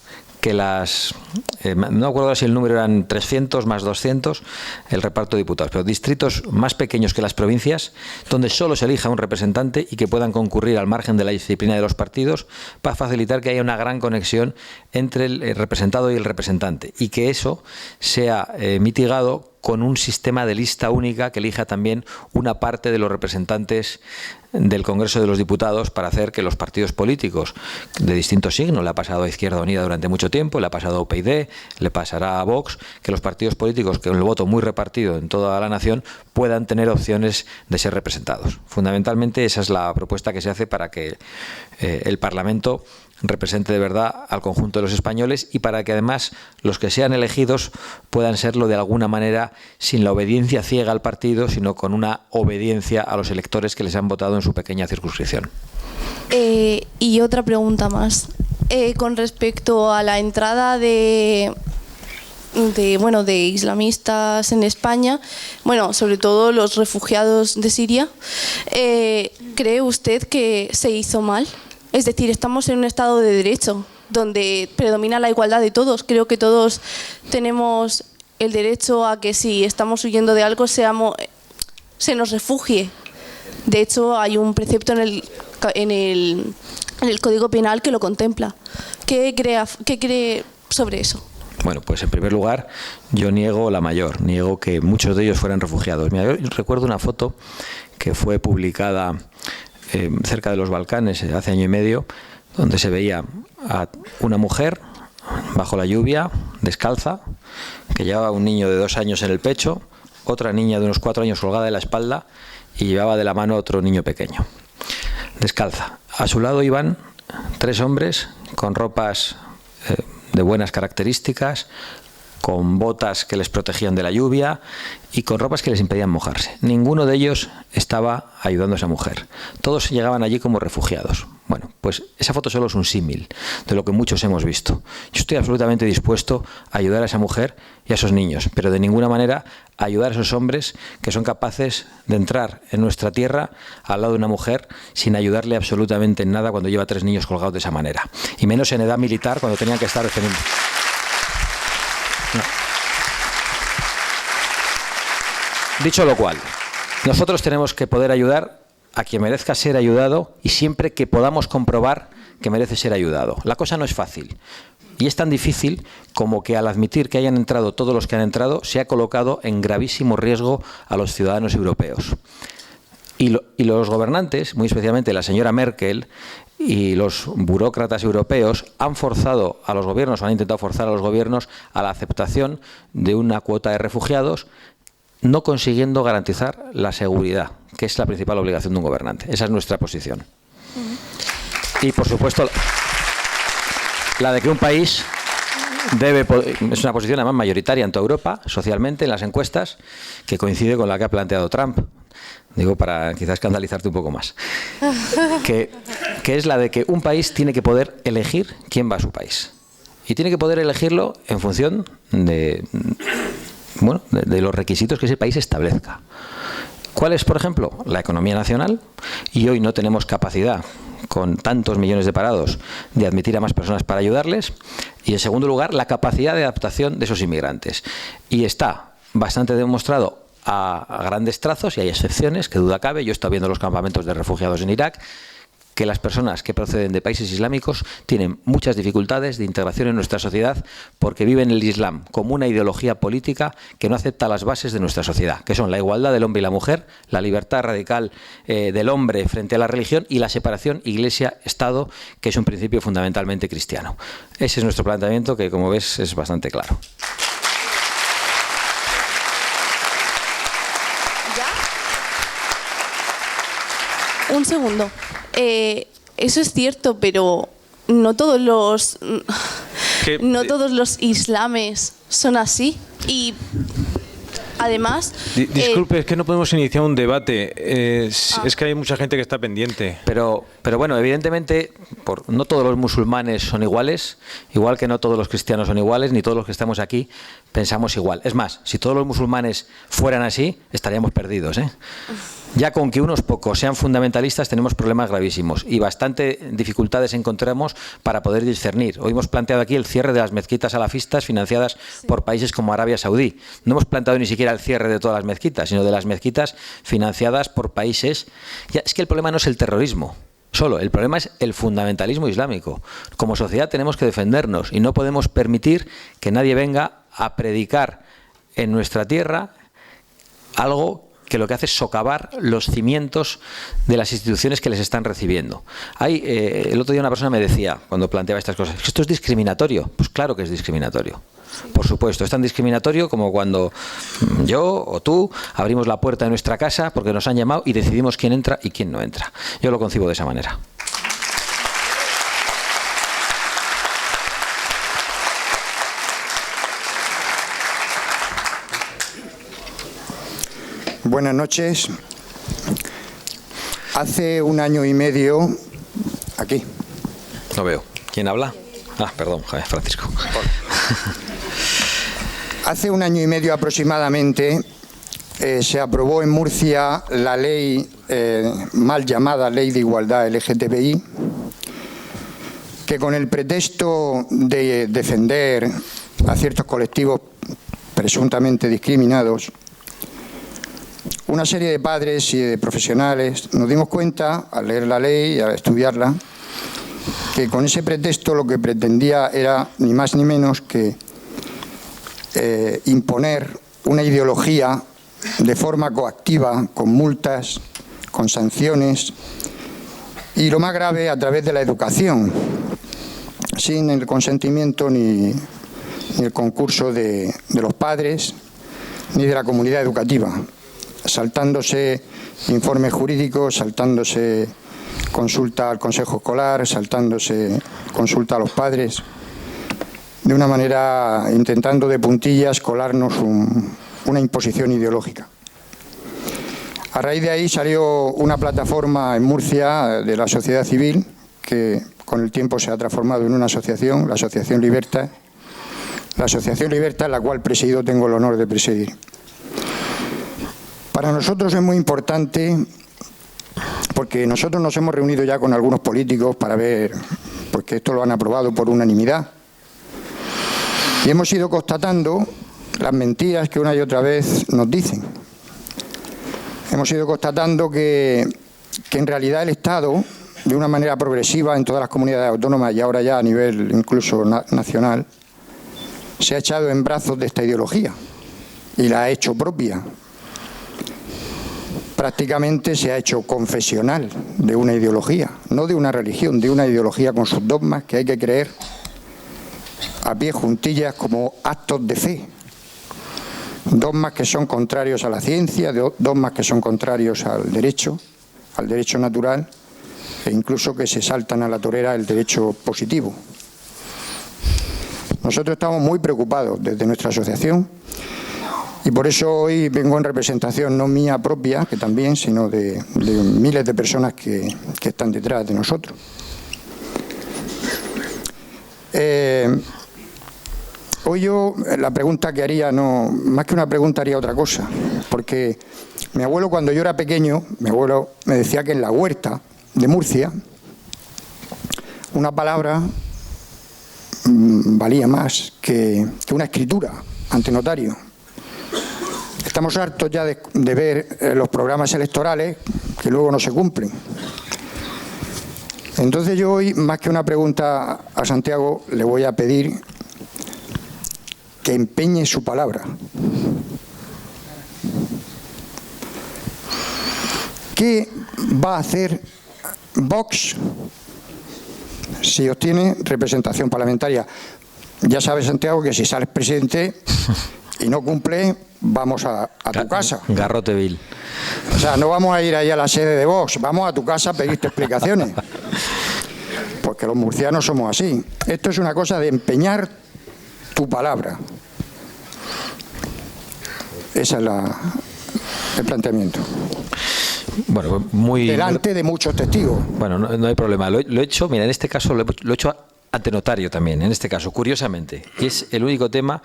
que no me acuerdo si el número eran 300 más 200, el reparto de diputados, pero distritos más pequeños que las provincias, donde solo se elija un representante y que puedan concurrir al margen de la disciplina de los partidos para facilitar que haya una gran conexión entre el representado y el representante y que eso sea mitigado con un sistema de lista única que elija también una parte de los representantes del Congreso de los Diputados para hacer que los partidos políticos de distintos signos, le ha pasado a Izquierda Unida durante mucho tiempo, le ha pasado a UPyD, le pasará a Vox, que los partidos políticos con el voto muy repartido en toda la nación puedan tener opciones de ser representados. Fundamentalmente esa es la propuesta que se hace para que el Parlamento represente de verdad al conjunto de los españoles y para que además los que sean elegidos puedan serlo de alguna manera sin la obediencia ciega al partido, sino con una obediencia a los electores que les han votado en su pequeña circunscripción. Y otra pregunta más. Con respecto a la entrada de islamistas en España, sobre todo los refugiados de Siria, ¿cree usted que se hizo mal? Es decir, estamos en un Estado de Derecho donde predomina la igualdad de todos. Creo que todos tenemos el derecho a que si estamos huyendo de algo se nos refugie. De hecho, hay un precepto en el Código Penal que lo contempla. ¿Qué cree sobre eso? Bueno, pues en primer lugar, yo niego que muchos de ellos fueran refugiados. Mira, yo recuerdo una foto que fue publicada cerca de los Balcanes hace año y medio, donde se veía a una mujer bajo la lluvia, descalza, que llevaba un niño de 2 años en el pecho, otra niña de unos 4 años colgada de la espalda y llevaba de la mano a otro niño pequeño, descalza. A su lado iban 3 hombres con ropas de buenas características, con botas que les protegían de la lluvia y con ropas que les impedían mojarse. Ninguno de ellos estaba ayudando a esa mujer. Todos llegaban allí como refugiados. Bueno, pues esa foto solo es un símil de lo que muchos hemos visto. Yo estoy absolutamente dispuesto a ayudar a esa mujer y a esos niños, pero de ninguna manera a ayudar a esos hombres que son capaces de entrar en nuestra tierra al lado de una mujer sin ayudarle absolutamente en nada cuando lleva 3 niños colgados de esa manera. Y menos en edad militar cuando tenían que estar defendiendo. No. Dicho lo cual, nosotros tenemos que poder ayudar a quien merezca ser ayudado y siempre que podamos comprobar que merece ser ayudado. La cosa no es fácil y es tan difícil como que al admitir que hayan entrado todos los que han entrado se ha colocado en gravísimo riesgo a los ciudadanos europeos. Y los gobernantes, muy especialmente la señora Merkel y los burócratas europeos, han forzado a los gobiernos, o han intentado forzar a los gobiernos a la aceptación de una cuota de refugiados, no consiguiendo garantizar la seguridad, que es la principal obligación de un gobernante. Esa es nuestra posición. Y, por supuesto, la de que un país debe poder, es una posición además mayoritaria en toda Europa, socialmente, en las encuestas, que coincide con la que ha planteado Trump. Digo, para quizás escandalizarte un poco más. Que es la de que un país tiene que poder elegir quién va a su país. Y tiene que poder elegirlo en función de los requisitos que ese país establezca. ¿Cuál es, por ejemplo? La economía nacional. Y hoy no tenemos capacidad, con tantos millones de parados, de admitir a más personas para ayudarles. Y, en segundo lugar, la capacidad de adaptación de esos inmigrantes. Y está bastante demostrado a grandes trazos, y hay excepciones, que duda cabe. Yo he estado viendo los campamentos de refugiados en Irak, que las personas que proceden de países islámicos tienen muchas dificultades de integración en nuestra sociedad porque viven el Islam como una ideología política que no acepta las bases de nuestra sociedad, que son la igualdad del hombre y la mujer, la libertad radical del hombre frente a la religión y la separación Iglesia-Estado, que es un principio fundamentalmente cristiano. Ese es nuestro planteamiento, que, como ves, es bastante claro. Un segundo. Eso es cierto, pero no todos los islames son así. Y además... Disculpe, es que no podemos iniciar un debate. Es que hay mucha gente que está pendiente. Pero bueno, evidentemente, no todos los musulmanes son iguales, igual que no todos los cristianos son iguales, ni todos los que estamos aquí pensamos igual. Es más, si todos los musulmanes fueran así, estaríamos perdidos, ¿eh? Ya con que unos pocos sean fundamentalistas tenemos problemas gravísimos y bastante dificultades encontramos para poder discernir. Hoy hemos planteado aquí el cierre de las mezquitas salafistas financiadas por países como Arabia Saudí. No hemos planteado ni siquiera el cierre de todas las mezquitas, sino de las mezquitas financiadas por países... Ya, es que el problema no es el terrorismo solo, el problema es el fundamentalismo islámico. Como sociedad tenemos que defendernos y no podemos permitir que nadie venga a predicar en nuestra tierra algo que lo que hace es socavar los cimientos de las instituciones que les están recibiendo. El otro día una persona me decía, cuando planteaba estas cosas, ¿esto es discriminatorio? Pues claro que es discriminatorio. Por supuesto, es tan discriminatorio como cuando yo o tú abrimos la puerta de nuestra casa porque nos han llamado y decidimos quién entra y quién no entra. Yo lo concibo de esa manera. Buenas noches. Hace un año y medio, aquí. No veo. ¿Quién habla? Ah, perdón, Francisco. Hace un año y medio aproximadamente se aprobó en Murcia la ley, mal llamada Ley de Igualdad LGTBI, que con el pretexto de defender a ciertos colectivos presuntamente discriminados, una serie de padres y de profesionales nos dimos cuenta, al leer la ley y al estudiarla, que con ese pretexto lo que pretendía era ni más ni menos que imponer una ideología de forma coactiva, con multas, con sanciones y, lo más grave, a través de la educación, sin el consentimiento ni el concurso de los padres ni de la comunidad educativa, saltándose informes jurídicos, saltándose consulta al consejo escolar, saltándose consulta a los padres, de una manera intentando de puntillas colarnos una imposición ideológica. A raíz de ahí salió una plataforma en Murcia de la sociedad civil que con el tiempo se ha transformado en una asociación, la Asociación Libertad, la cual tengo el honor de presidir. Para nosotros es muy importante, porque nosotros nos hemos reunido ya con algunos políticos para ver, porque esto lo han aprobado por unanimidad, y hemos ido constatando las mentiras que una y otra vez nos dicen. Hemos ido constatando que en realidad el Estado, de una manera progresiva en todas las comunidades autónomas y ahora ya a nivel incluso nacional, se ha echado en brazos de esta ideología y la ha hecho propia. Prácticamente se ha hecho confesional de una ideología, no de una religión, de una ideología con sus dogmas que hay que creer a pie juntillas como actos de fe. Dogmas que son contrarios a la ciencia, dogmas que son contrarios al derecho natural, e incluso que se saltan a la torera el derecho positivo. Nosotros estamos muy preocupados desde nuestra asociación y por eso hoy vengo en representación no mía propia, que también, sino de miles de personas que están detrás de nosotros. Hoy yo la pregunta que haría, no, más que una pregunta haría otra cosa, porque mi abuelo cuando yo era pequeño, mi abuelo me decía que en la huerta de Murcia una palabra valía más que una escritura ante notario. Estamos hartos ya de ver los programas electorales que luego no se cumplen. Entonces yo hoy, más que una pregunta a Santiago, le voy a pedir que empeñe su palabra. ¿Qué va a hacer Vox si obtiene representación parlamentaria? Ya sabes, Santiago, que si sales presidente y no cumple, vamos a tu casa. Garrote vil. O sea, no vamos a ir ahí a la sede de Vox, vamos a tu casa a pedirte explicaciones. Porque los murcianos somos así. Esto es una cosa de empeñar tu palabra. Ese es el planteamiento. Bueno, muy... Delante de muchos testigos. Bueno, no hay problema. Lo he hecho, mira, en este caso lo he hecho ante notario también, en este caso, curiosamente. Y es el único tema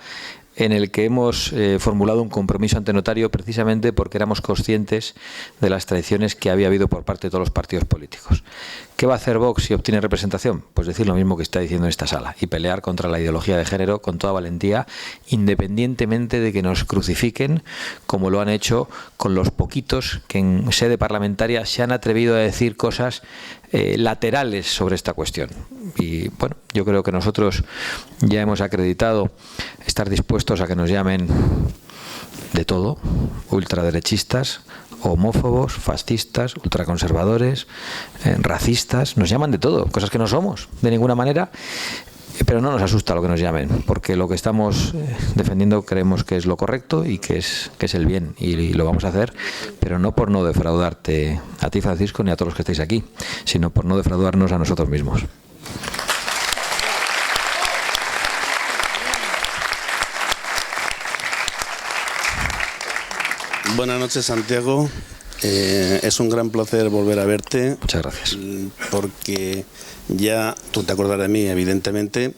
en el que hemos formulado un compromiso ante notario precisamente porque éramos conscientes de las traiciones que había habido por parte de todos los partidos políticos. ¿Qué va a hacer Vox si obtiene representación? Pues decir lo mismo que está diciendo en esta sala y pelear contra la ideología de género con toda valentía, independientemente de que nos crucifiquen, como lo han hecho con los poquitos que en sede parlamentaria se han atrevido a decir cosas laterales sobre esta cuestión. Y bueno, yo creo que nosotros ya hemos acreditado estar dispuestos a que nos llamen de todo, ultraderechistas, homófobos, fascistas, ultraconservadores, racistas, nos llaman de todo, cosas que no somos de ninguna manera, pero no nos asusta lo que nos llamen, porque lo que estamos defendiendo creemos que es lo correcto y que es el bien, y lo vamos a hacer, pero no por no defraudarte a ti, Francisco, ni a todos los que estáis aquí, sino por no defraudarnos a nosotros mismos. Buenas noches, Santiago. Es un gran placer volver a verte. Muchas gracias. Porque ya, tú te acordarás de mí, evidentemente,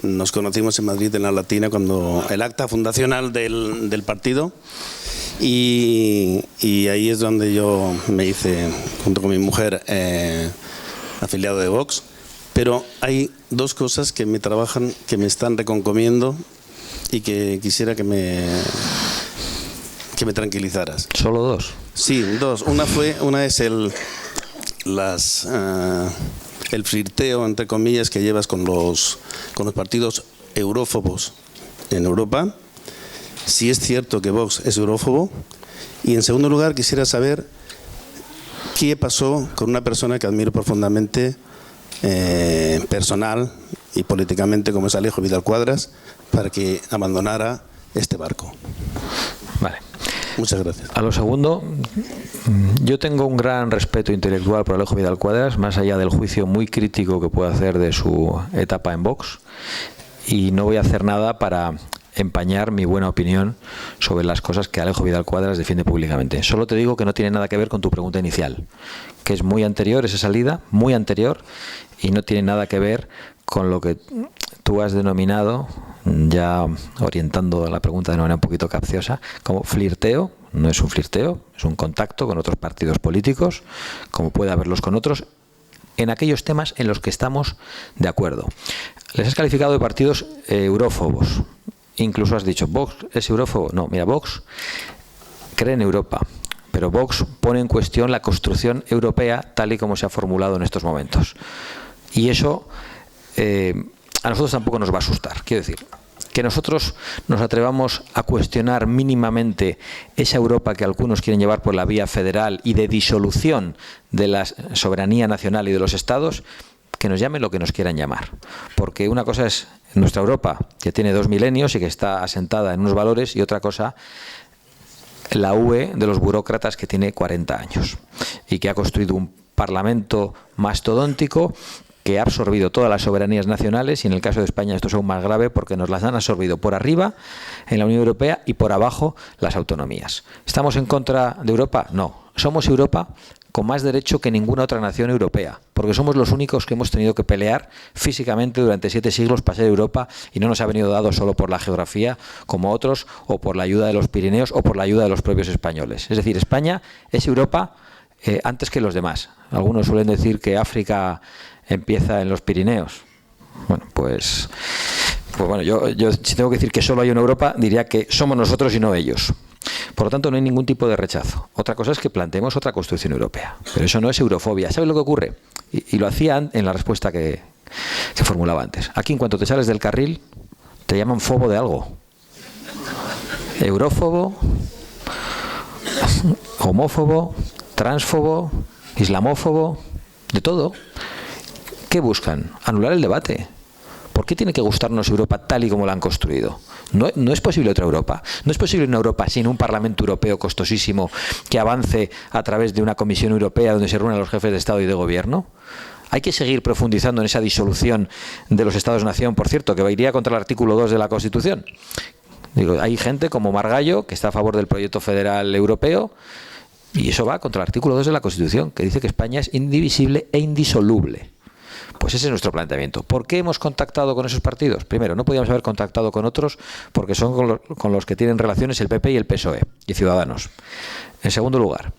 nos conocimos en Madrid en la Latina cuando el acta fundacional del partido y ahí es donde yo me hice, junto con mi mujer, afiliado de Vox. Pero hay dos cosas que me trabajan, que me están reconcomiendo y que quisiera que me tranquilizaras. ¿Solo dos? Sí, dos. Una es el flirteo, entre comillas, que llevas con los partidos eurófobos en Europa. Si es cierto que Vox es eurófobo. Y en segundo lugar, quisiera saber qué pasó con una persona que admiro profundamente, personal y políticamente, como es Alejo Vidal Cuadras, para que abandonara este barco. Vale. Muchas gracias. A lo segundo, yo tengo un gran respeto intelectual por Alejo Vidal Cuadras, más allá del juicio muy crítico que puedo hacer de su etapa en Vox, y no voy a hacer nada para empañar mi buena opinión sobre las cosas que Alejo Vidal Cuadras defiende públicamente. Solo te digo que no tiene nada que ver con tu pregunta inicial, que es muy anterior, esa salida, muy anterior, y no tiene nada que ver con lo que tú has denominado, ya orientando la pregunta de manera un poquito capciosa, como flirteo. No es un flirteo, es un contacto con otros partidos políticos, como puede haberlos con otros, en aquellos temas en los que estamos de acuerdo. Les has calificado de partidos eurófobos. Incluso has dicho, ¿Vox es eurófobo? No, mira, Vox cree en Europa, pero Vox pone en cuestión la construcción europea tal y como se ha formulado en estos momentos. Y eso a nosotros tampoco nos va a asustar. Quiero decir, que nosotros nos atrevamos a cuestionar mínimamente esa Europa que algunos quieren llevar por la vía federal y de disolución de la soberanía nacional y de los estados, que nos llamen lo que nos quieran llamar. Porque una cosa es nuestra Europa, que tiene 2 milenios y que está asentada en unos valores, y otra cosa, la UE de los burócratas, que tiene 40 años y que ha construido un parlamento mastodóntico que ha absorbido todas las soberanías nacionales, y en el caso de España esto es aún más grave porque nos las han absorbido por arriba en la Unión Europea y por abajo las autonomías. ¿Estamos en contra de Europa? No. Somos Europa con más derecho que ninguna otra nación europea, porque somos los únicos que hemos tenido que pelear físicamente durante 7 siglos para ser Europa, y no nos ha venido dado solo por la geografía, como otros, o por la ayuda de los Pirineos, o por la ayuda de los propios españoles. Es decir, España es Europa antes que los demás. Algunos suelen decir que África empieza en los Pirineos. Bueno, pues bueno, yo si tengo que decir que solo hay una Europa, diría que somos nosotros y no ellos. Por lo tanto, no hay ningún tipo de rechazo. Otra cosa es que planteemos otra construcción europea. Pero eso no es eurofobia. ¿Sabes lo que ocurre? Y lo hacían en la respuesta que formulaba antes. Aquí, en cuanto te sales del carril, te llaman fobo de algo. Eurófobo, homófobo, transfobo, islamófobo, de todo. ¿Qué buscan? Anular el debate. ¿Por qué tiene que gustarnos Europa tal y como la han construido? No es posible otra Europa. No es posible una Europa sin un Parlamento Europeo costosísimo que avance a través de una Comisión Europea donde se reúnan los jefes de Estado y de Gobierno. Hay que seguir profundizando en esa disolución de los Estados-nación, por cierto, que iría contra el artículo 2 de la Constitución. Digo, hay gente como Margallo que está a favor del proyecto federal europeo, y eso va contra el artículo 2 de la Constitución, que dice que España es indivisible e indisoluble. Pues ese es nuestro planteamiento. ¿Por qué hemos contactado con esos partidos? Primero, no podíamos haber contactado con otros porque son con los que tienen relaciones el PP y el PSOE y Ciudadanos. En segundo lugar,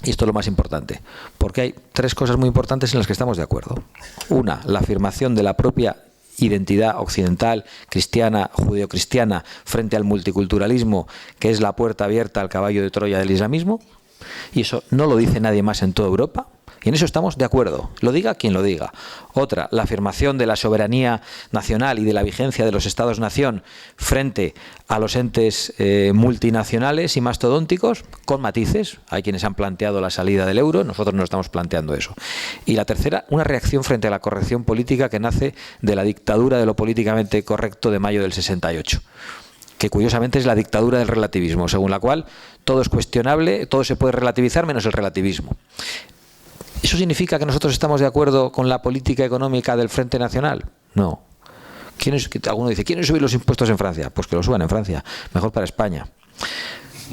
y esto es lo más importante, porque hay 3 cosas muy importantes en las que estamos de acuerdo. Una, la afirmación de la propia identidad occidental, cristiana, judeocristiana, frente al multiculturalismo, que es la puerta abierta al caballo de Troya del islamismo, y eso no lo dice nadie más en toda Europa. Y en eso estamos de acuerdo, lo diga quien lo diga. Otra, la afirmación de la soberanía nacional y de la vigencia de los Estados-nación frente a los entes multinacionales y mastodónticos, con matices. Hay quienes han planteado la salida del euro, nosotros no estamos planteando eso. Y la tercera, una reacción frente a la corrección política que nace de la dictadura de lo políticamente correcto de mayo del 68. Que curiosamente es la dictadura del relativismo, según la cual todo es cuestionable, todo se puede relativizar menos el relativismo. ¿Eso significa que nosotros estamos de acuerdo con la política económica del Frente Nacional? No. Alguno dice, ¿quieren subir los impuestos en Francia? Pues que lo suban en Francia, mejor para España.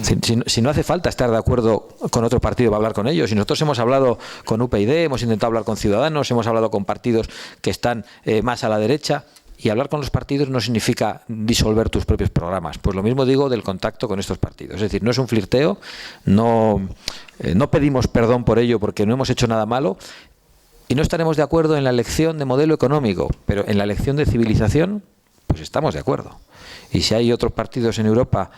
Si no hace falta estar de acuerdo con otro partido para hablar con ellos, si nosotros hemos hablado con UPyD, hemos intentado hablar con Ciudadanos, hemos hablado con partidos que están más a la derecha, y hablar con los partidos no significa disolver tus propios programas. Pues lo mismo digo del contacto con estos partidos. Es decir, no es un flirteo, no pedimos perdón por ello porque no hemos hecho nada malo, y no estaremos de acuerdo en la elección de modelo económico, pero en la elección de civilización, pues estamos de acuerdo. Y si hay otros partidos en Europa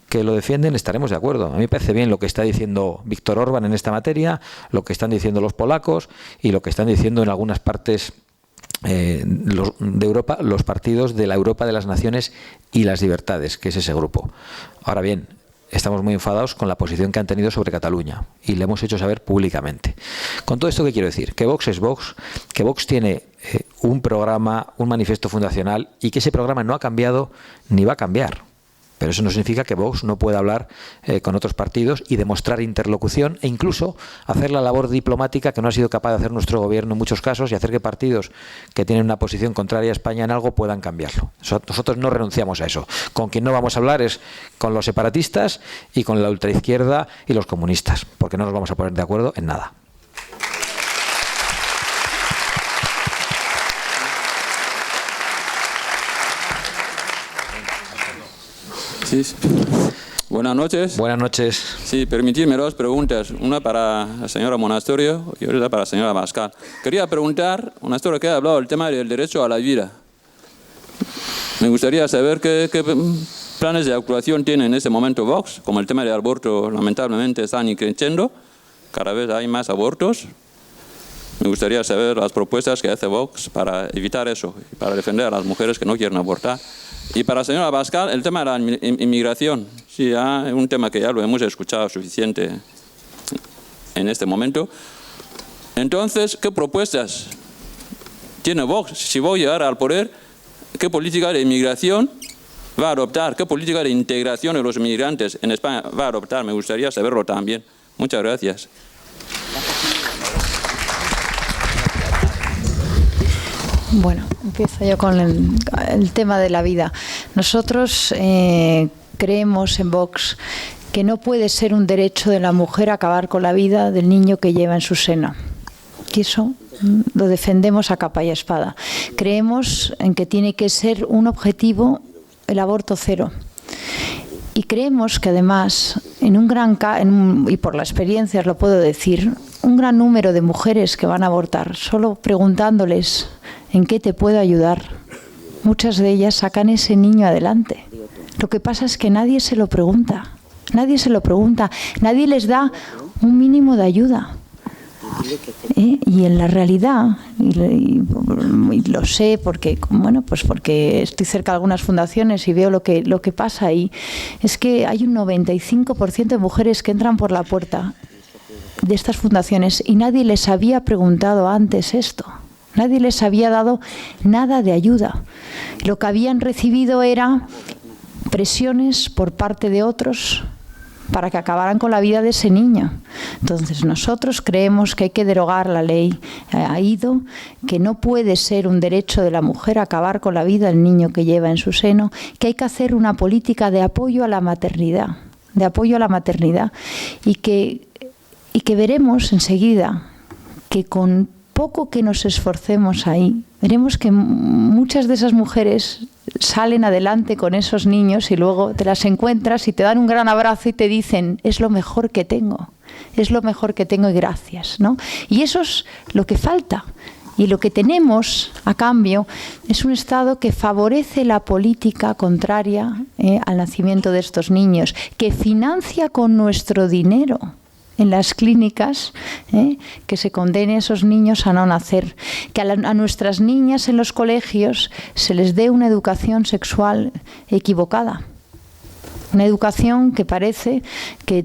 que lo defienden, estaremos de acuerdo. A mí me parece bien lo que está diciendo Víktor Orbán en esta materia, lo que están diciendo los polacos y lo que están diciendo en algunas partes de Europa, los partidos de la Europa de las Naciones y las Libertades, que es ese grupo. Ahora bien, estamos muy enfadados con la posición que han tenido sobre Cataluña y le hemos hecho saber públicamente. Con todo esto, ¿qué quiero decir? Que Vox es Vox, que Vox tiene un programa, un manifiesto fundacional, y que ese programa no ha cambiado ni va a cambiar. Pero eso no significa que Vox no pueda hablar con otros partidos y demostrar interlocución e incluso hacer la labor diplomática que no ha sido capaz de hacer nuestro gobierno en muchos casos, y hacer que partidos que tienen una posición contraria a España en algo puedan cambiarlo. Nosotros no renunciamos a eso. Con quien no vamos a hablar es con los separatistas y con la ultraizquierda y los comunistas, porque no nos vamos a poner de acuerdo en nada. Sí. Buenas noches. Buenas noches. Sí, permitidme dos preguntas. Una para la señora Monasterio y otra para la señora Abascal. Quería preguntar, Monasterio, que ha hablado del tema del derecho a la vida. Me gustaría saber qué planes de actuación tiene en este momento Vox, como el tema del aborto lamentablemente están increciendo, cada vez hay más abortos. Me gustaría saber las propuestas que hace Vox para evitar eso, y para defender a las mujeres que no quieren abortar. Y para la señora Abascal, el tema de la inmigración. Sí, es un tema que ya lo hemos escuchado suficiente en este momento. Entonces, ¿qué propuestas tiene Vox? Si voy a llegar al poder, ¿qué política de inmigración va a adoptar? ¿Qué política de integración de los inmigrantes en España va a adoptar? Me gustaría saberlo también. Muchas gracias. Bueno, empiezo yo con el tema de la vida. Nosotros creemos en Vox que no puede ser un derecho de la mujer acabar con la vida del niño que lleva en su seno. Y eso lo defendemos a capa y espada. Creemos en que tiene que ser un objetivo el aborto cero. Y creemos que además, y por la experiencia os lo puedo decir, un gran número de mujeres que van a abortar, solo preguntándoles ¿en qué te puedo ayudar?, muchas de ellas sacan ese niño adelante. Lo que pasa es que nadie se lo pregunta, nadie les da un mínimo de ayuda. Y en la realidad, y lo sé porque, bueno, pues porque estoy cerca de algunas fundaciones y veo lo que pasa ahí, es que hay un 95% de mujeres que entran por la puerta de estas fundaciones y nadie les había preguntado antes esto. Nadie les había dado nada de ayuda. Lo que habían recibido era presiones por parte de otros para que acabaran con la vida de ese niño. Entonces nosotros creemos que hay que derogar la ley AIDO, que no puede ser un derecho de la mujer acabar con la vida del niño que lleva en su seno, que hay que hacer una política de apoyo a la maternidad, y que veremos enseguida que con poco que nos esforcemos ahí, veremos que muchas de esas mujeres salen adelante con esos niños y luego te las encuentras y te dan un gran abrazo y te dicen, es lo mejor que tengo y gracias, ¿no? Y eso es lo que falta. Y lo que tenemos a cambio es un Estado que favorece la política contraria al nacimiento de estos niños, que financia con nuestro dinero en las clínicas, que se condene a esos niños a no nacer, que a nuestras niñas en los colegios se les dé una educación sexual equivocada. Una educación que parece que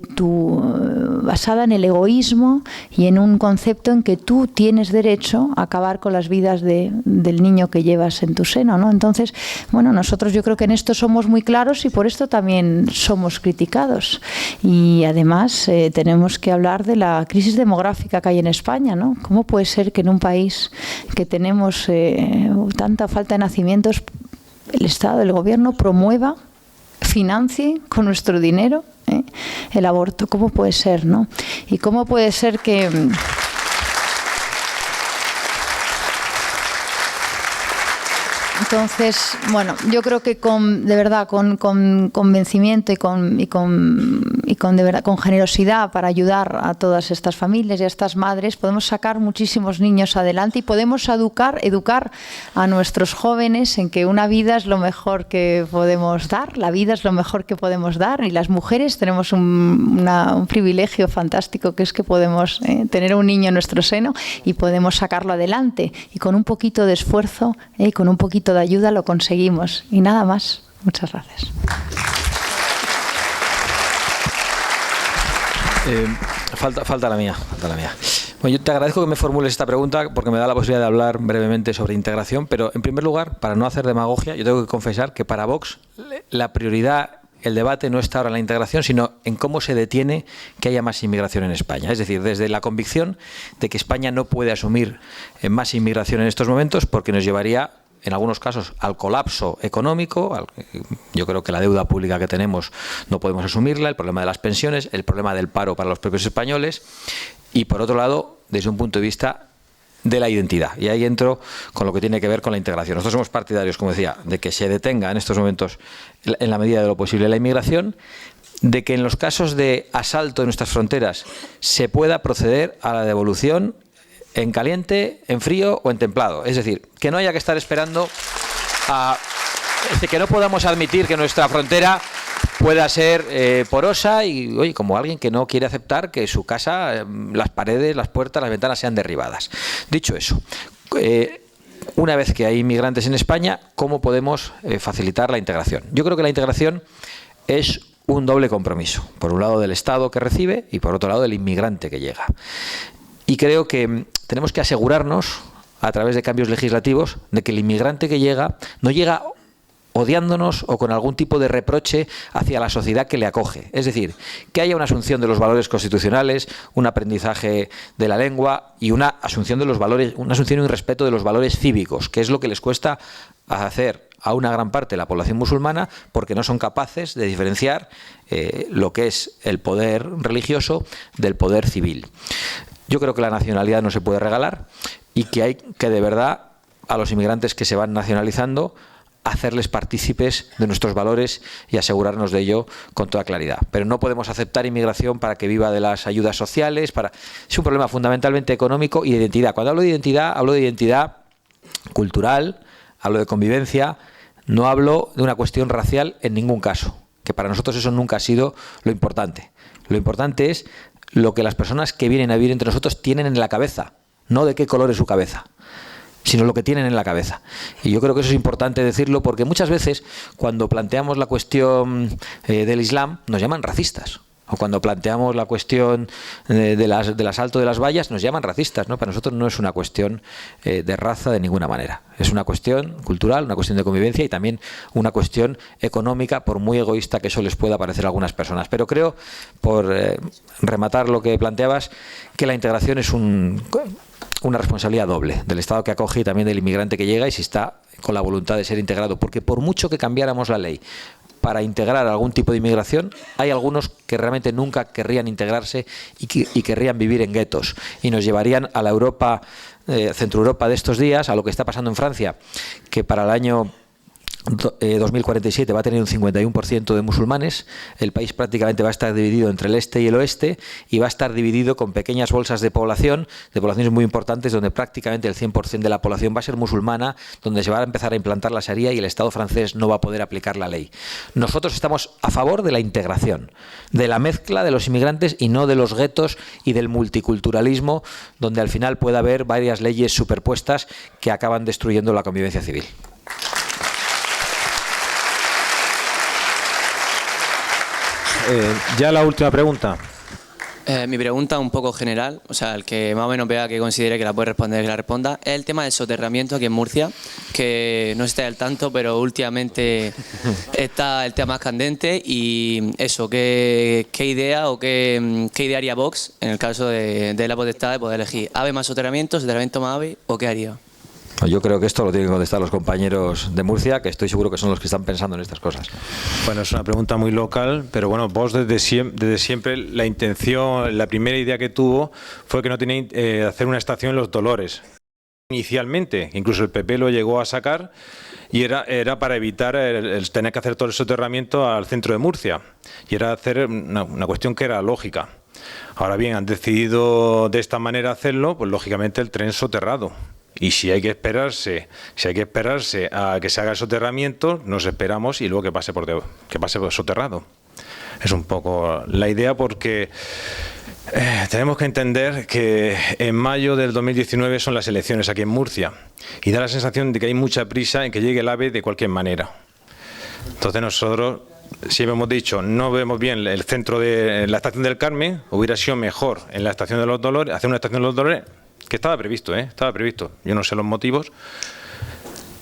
basada en el egoísmo y en un concepto en que tú tienes derecho a acabar con las vidas del niño que llevas en tu seno, ¿no? Entonces, bueno, nosotros yo creo que en esto somos muy claros y por esto también somos criticados. Y además tenemos que hablar de la crisis demográfica que hay en España, ¿no? ¿Cómo puede ser que en un país que tenemos tanta falta de nacimientos, el Estado, el Gobierno promueva financie con nuestro dinero el aborto. ¿Cómo puede ser, no? Y cómo puede ser que... Entonces, bueno, yo creo que de verdad con convencimiento y con de verdad con generosidad para ayudar a todas estas familias y a estas madres podemos sacar muchísimos niños adelante y podemos educar a nuestros jóvenes en que una vida es lo mejor que podemos dar, la vida es lo mejor que podemos dar, y las mujeres tenemos un privilegio fantástico, que es que podemos tener un niño en nuestro seno y podemos sacarlo adelante, y con un poquito de esfuerzo y con un poquito de ayuda lo conseguimos, y nada más. Muchas gracias. Falta la mía. Bueno, yo te agradezco que me formules esta pregunta porque me da la posibilidad de hablar brevemente sobre integración, pero en primer lugar, para no hacer demagogia, yo tengo que confesar que para Vox la prioridad, el debate no está ahora en la integración, sino en cómo se detiene que haya más inmigración en España. Es decir, desde la convicción de que España no puede asumir más inmigración en estos momentos porque nos llevaría, en algunos casos, al colapso económico. Yo creo que la deuda pública que tenemos no podemos asumirla, el problema de las pensiones, el problema del paro para los propios españoles, y por otro lado, desde un punto de vista de la identidad. Y ahí entro con lo que tiene que ver con la integración. Nosotros somos partidarios, como decía, de que se detenga en estos momentos, en la medida de lo posible, la inmigración, de que en los casos de asalto de nuestras fronteras se pueda proceder a la devolución en caliente, en frío o en templado. Es decir, que no haya que estar esperando que no podamos admitir que nuestra frontera pueda ser porosa y, oye, como alguien que no quiere aceptar que su casa, las paredes, las puertas, las ventanas sean derribadas. Dicho eso, una vez que hay inmigrantes en España, ¿cómo podemos facilitar la integración? Yo creo que la integración es un doble compromiso. Por un lado del Estado que recibe y por otro lado del inmigrante que llega. Y creo que tenemos que asegurarnos, a través de cambios legislativos, de que el inmigrante que llega no llega odiándonos o con algún tipo de reproche hacia la sociedad que le acoge. Es decir, que haya una asunción de los valores constitucionales, un aprendizaje de la lengua y una asunción de los valores, una asunción y un respeto de los valores cívicos, que es lo que les cuesta hacer a una gran parte de la población musulmana, porque no son capaces de diferenciar lo que es el poder religioso del poder civil. Yo creo que la nacionalidad no se puede regalar y que hay que, de verdad, a los inmigrantes que se van nacionalizando, hacerles partícipes de nuestros valores y asegurarnos de ello con toda claridad. Pero no podemos aceptar inmigración para que viva de las ayudas sociales. Es un problema fundamentalmente económico y de identidad. Cuando hablo de identidad cultural, hablo de convivencia, no hablo de una cuestión racial en ningún caso, que para nosotros eso nunca ha sido lo importante. Lo importante es lo que las personas que vienen a vivir entre nosotros tienen en la cabeza, no de qué color es su cabeza, sino lo que tienen en la cabeza. Y yo creo que eso es importante decirlo, porque muchas veces cuando planteamos la cuestión del Islam nos llaman racistas, o cuando planteamos la cuestión del asalto de las vallas nos llaman racistas, ¿no? Para nosotros no es una cuestión de raza de ninguna manera. Es una cuestión cultural, una cuestión de convivencia y también una cuestión económica, por muy egoísta que eso les pueda parecer a algunas personas. Pero creo, por rematar lo que planteabas, que la integración es una responsabilidad doble del Estado que acoge y también del inmigrante que llega, y si está con la voluntad de ser integrado. Porque por mucho que cambiáramos la ley para integrar algún tipo de inmigración, hay algunos que realmente nunca querrían integrarse y querrían vivir en guetos, y nos llevarían a la Europa, Centroeuropa de estos días, a lo que está pasando en Francia, que para el año 2047 va a tener un 51% de musulmanes. El país prácticamente va a estar dividido entre el este y el oeste, y va a estar dividido con pequeñas bolsas de poblaciones muy importantes, donde prácticamente el 100% de la población va a ser musulmana, donde se va a empezar a implantar la Sharia y el Estado francés no va a poder aplicar la ley. Nosotros estamos a favor de la integración, de la mezcla de los inmigrantes y no de los guetos y del multiculturalismo, donde al final puede haber varias leyes superpuestas que acaban destruyendo la convivencia civil. Ya la última pregunta. Mi pregunta un poco general, o sea, el que más o menos vea que considere que la puede responder, que la responda, es el tema del soterramiento aquí en Murcia, que no esté al tanto, pero últimamente está el tema más candente, y eso, ¿qué idea o qué idea haría Vox en el caso de la potestad de poder elegir? ¿AVE más soterramiento más AVE, o qué haría? Yo creo que esto lo tienen que contestar los compañeros de Murcia, que estoy seguro que son los que están pensando en estas cosas. Bueno, es una pregunta muy local, pero bueno, Vox desde siempre la intención, la primera idea que tuvo fue que no tenía hacer una estación en Los Dolores. Inicialmente, incluso el PP lo llegó a sacar y era para evitar el tener que hacer todo el soterramiento al centro de Murcia. Y era hacer una cuestión que era lógica. Ahora bien, han decidido de esta manera hacerlo, pues lógicamente el tren soterrado. Y si hay que esperarse a que se haga el soterramiento, nos esperamos y luego que pase por soterrado. Es un poco la idea, porque tenemos que entender que en mayo del 2019 son las elecciones aquí en Murcia y da la sensación de que hay mucha prisa en que llegue el AVE de cualquier manera. Entonces nosotros siempre hemos dicho, no vemos bien el centro de la estación del Carmen, hubiera sido mejor en la estación de Los Dolores, hacer una estación de Los Dolores, que estaba previsto, yo no sé los motivos,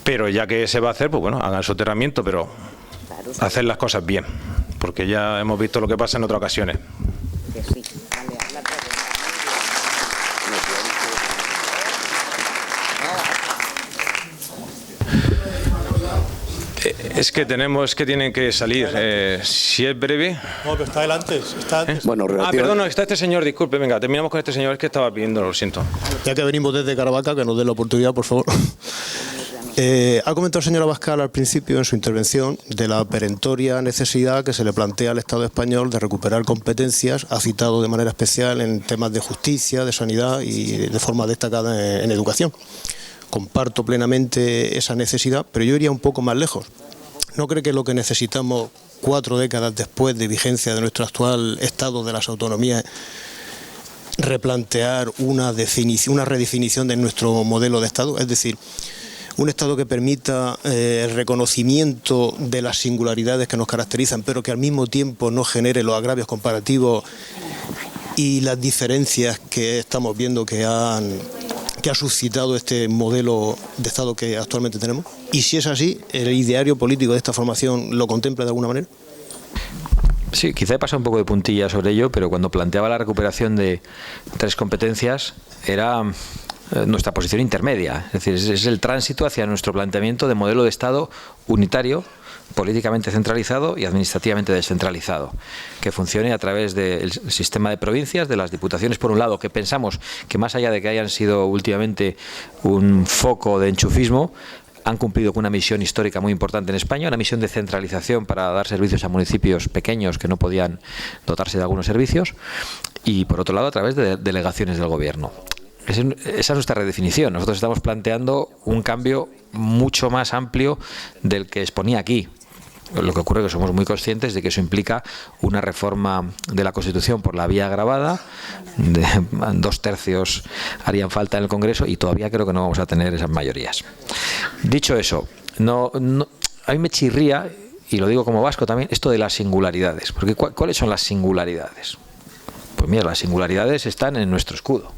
pero ya que se va a hacer, pues bueno, hagan el soterramiento, pero hacer las cosas bien, porque ya hemos visto lo que pasa en otras ocasiones. Es que tienen que salir. Si es breve. No, pero está adelante. Bueno, perdón, no, está este señor, disculpe, venga, terminamos con este señor, es que estaba pidiendo, lo siento. Ya que venimos desde Caravaca, que nos dé la oportunidad, por favor. Ha comentado el señor Abascal al principio en su intervención de la perentoria necesidad que se le plantea al Estado español de recuperar competencias. Ha citado de manera especial en temas de justicia, de sanidad y de forma destacada en educación. Comparto plenamente esa necesidad, pero yo iría un poco más lejos. ¿No cree que lo que necesitamos 4 décadas después de vigencia de nuestro actual estado de las autonomías replantear una redefinición de nuestro modelo de Estado? Es decir, un Estado que permita el reconocimiento de las singularidades que nos caracterizan, pero que al mismo tiempo no genere los agravios comparativos y las diferencias que estamos viendo que ha suscitado este modelo de Estado que actualmente tenemos. Y si es así, ¿el ideario político de esta formación lo contempla de alguna manera? Sí, quizá he pasado un poco de puntilla sobre ello, pero cuando planteaba la recuperación de 3 competencias era nuestra posición intermedia. Es decir, es el tránsito hacia nuestro planteamiento de modelo de Estado unitario, políticamente centralizado y administrativamente descentralizado, que funcione a través del sistema de provincias, de las diputaciones por un lado, que pensamos que más allá de que hayan sido últimamente un foco de enchufismo, han cumplido con una misión histórica muy importante en España, una misión de centralización para dar servicios a municipios pequeños que no podían dotarse de algunos servicios, y por otro lado a través de delegaciones del gobierno. Esa es nuestra redefinición. Nosotros estamos planteando un cambio mucho más amplio del que exponía aquí. Lo que ocurre es que somos muy conscientes de que eso implica una reforma de la Constitución por la vía agravada, 2/3 harían falta en el Congreso y todavía creo que no vamos a tener esas mayorías. Dicho eso, a mí me chirría, y lo digo como vasco también, esto de las singularidades. Porque ¿cuáles son las singularidades? Pues mira, las singularidades están en nuestro escudo.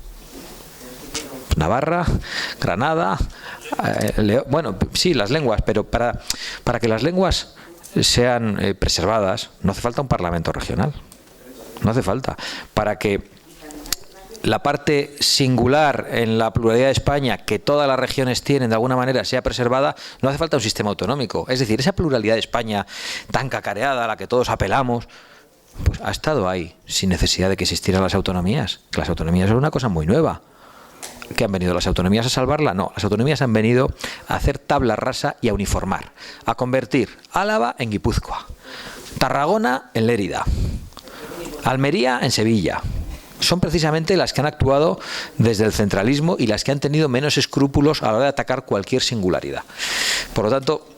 Navarra, Granada, bueno, sí, las lenguas, pero para que las lenguas sean preservadas no hace falta un parlamento regional, no hace falta. Para que la parte singular en la pluralidad de España que todas las regiones tienen de alguna manera sea preservada, no hace falta un sistema autonómico. Es decir, esa pluralidad de España tan cacareada a la que todos apelamos, pues ha estado ahí sin necesidad de que existieran las autonomías. Que las autonomías son una cosa muy nueva. ¿Qué han venido las autonomías a salvarla? No, las autonomías han venido a hacer tabla rasa y a uniformar, a convertir Álava en Guipúzcoa, Tarragona en Lérida, Almería en Sevilla. Son precisamente las que han actuado desde el centralismo y las que han tenido menos escrúpulos a la hora de atacar cualquier singularidad. Por lo tanto,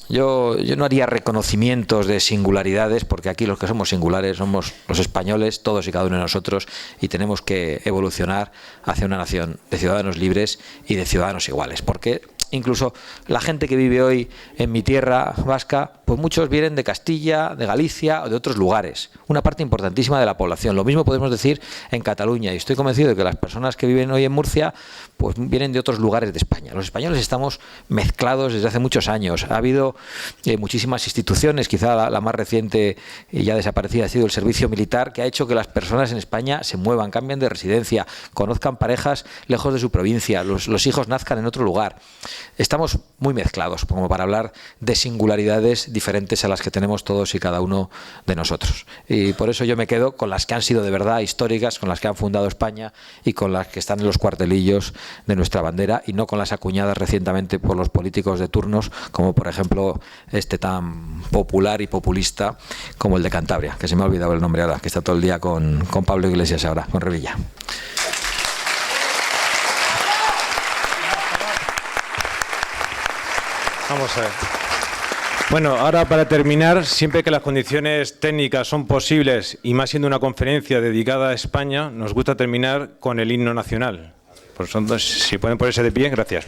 yo no haría reconocimientos de singularidades, porque aquí los que somos singulares somos los españoles, todos y cada uno de nosotros, y tenemos que evolucionar hacia una nación de ciudadanos libres y de ciudadanos iguales, porque incluso la gente que vive hoy en mi tierra vasca, pues muchos vienen de Castilla, de Galicia o de otros lugares. Una parte importantísima de la población. Lo mismo podemos decir en Cataluña, y estoy convencido de que las personas que viven hoy en Murcia pues vienen de otros lugares de España. Los españoles estamos mezclados desde hace muchos años. Ha habido muchísimas instituciones, quizá la más reciente y ya desaparecida ha sido el servicio militar, que ha hecho que las personas en España se muevan, cambien de residencia, conozcan parejas lejos de su provincia, los hijos nazcan en otro lugar. Estamos muy mezclados, como para hablar de singularidades diferentes a las que tenemos todos y cada uno de nosotros. Y por eso yo me quedo con las que han sido de verdad históricas, con las que han fundado España y con las que están en los cuartelillos de nuestra bandera, y no con las acuñadas recientemente por los políticos de turnos, como por ejemplo este tan popular y populista como el de Cantabria, que se me ha olvidado el nombre ahora, que está todo el día con Pablo Iglesias ahora, con Revilla. Vamos a ver. Bueno, ahora para terminar, siempre que las condiciones técnicas son posibles, y más siendo una conferencia dedicada a España, nos gusta terminar con el himno nacional. Por eso, si pueden ponerse de pie, gracias.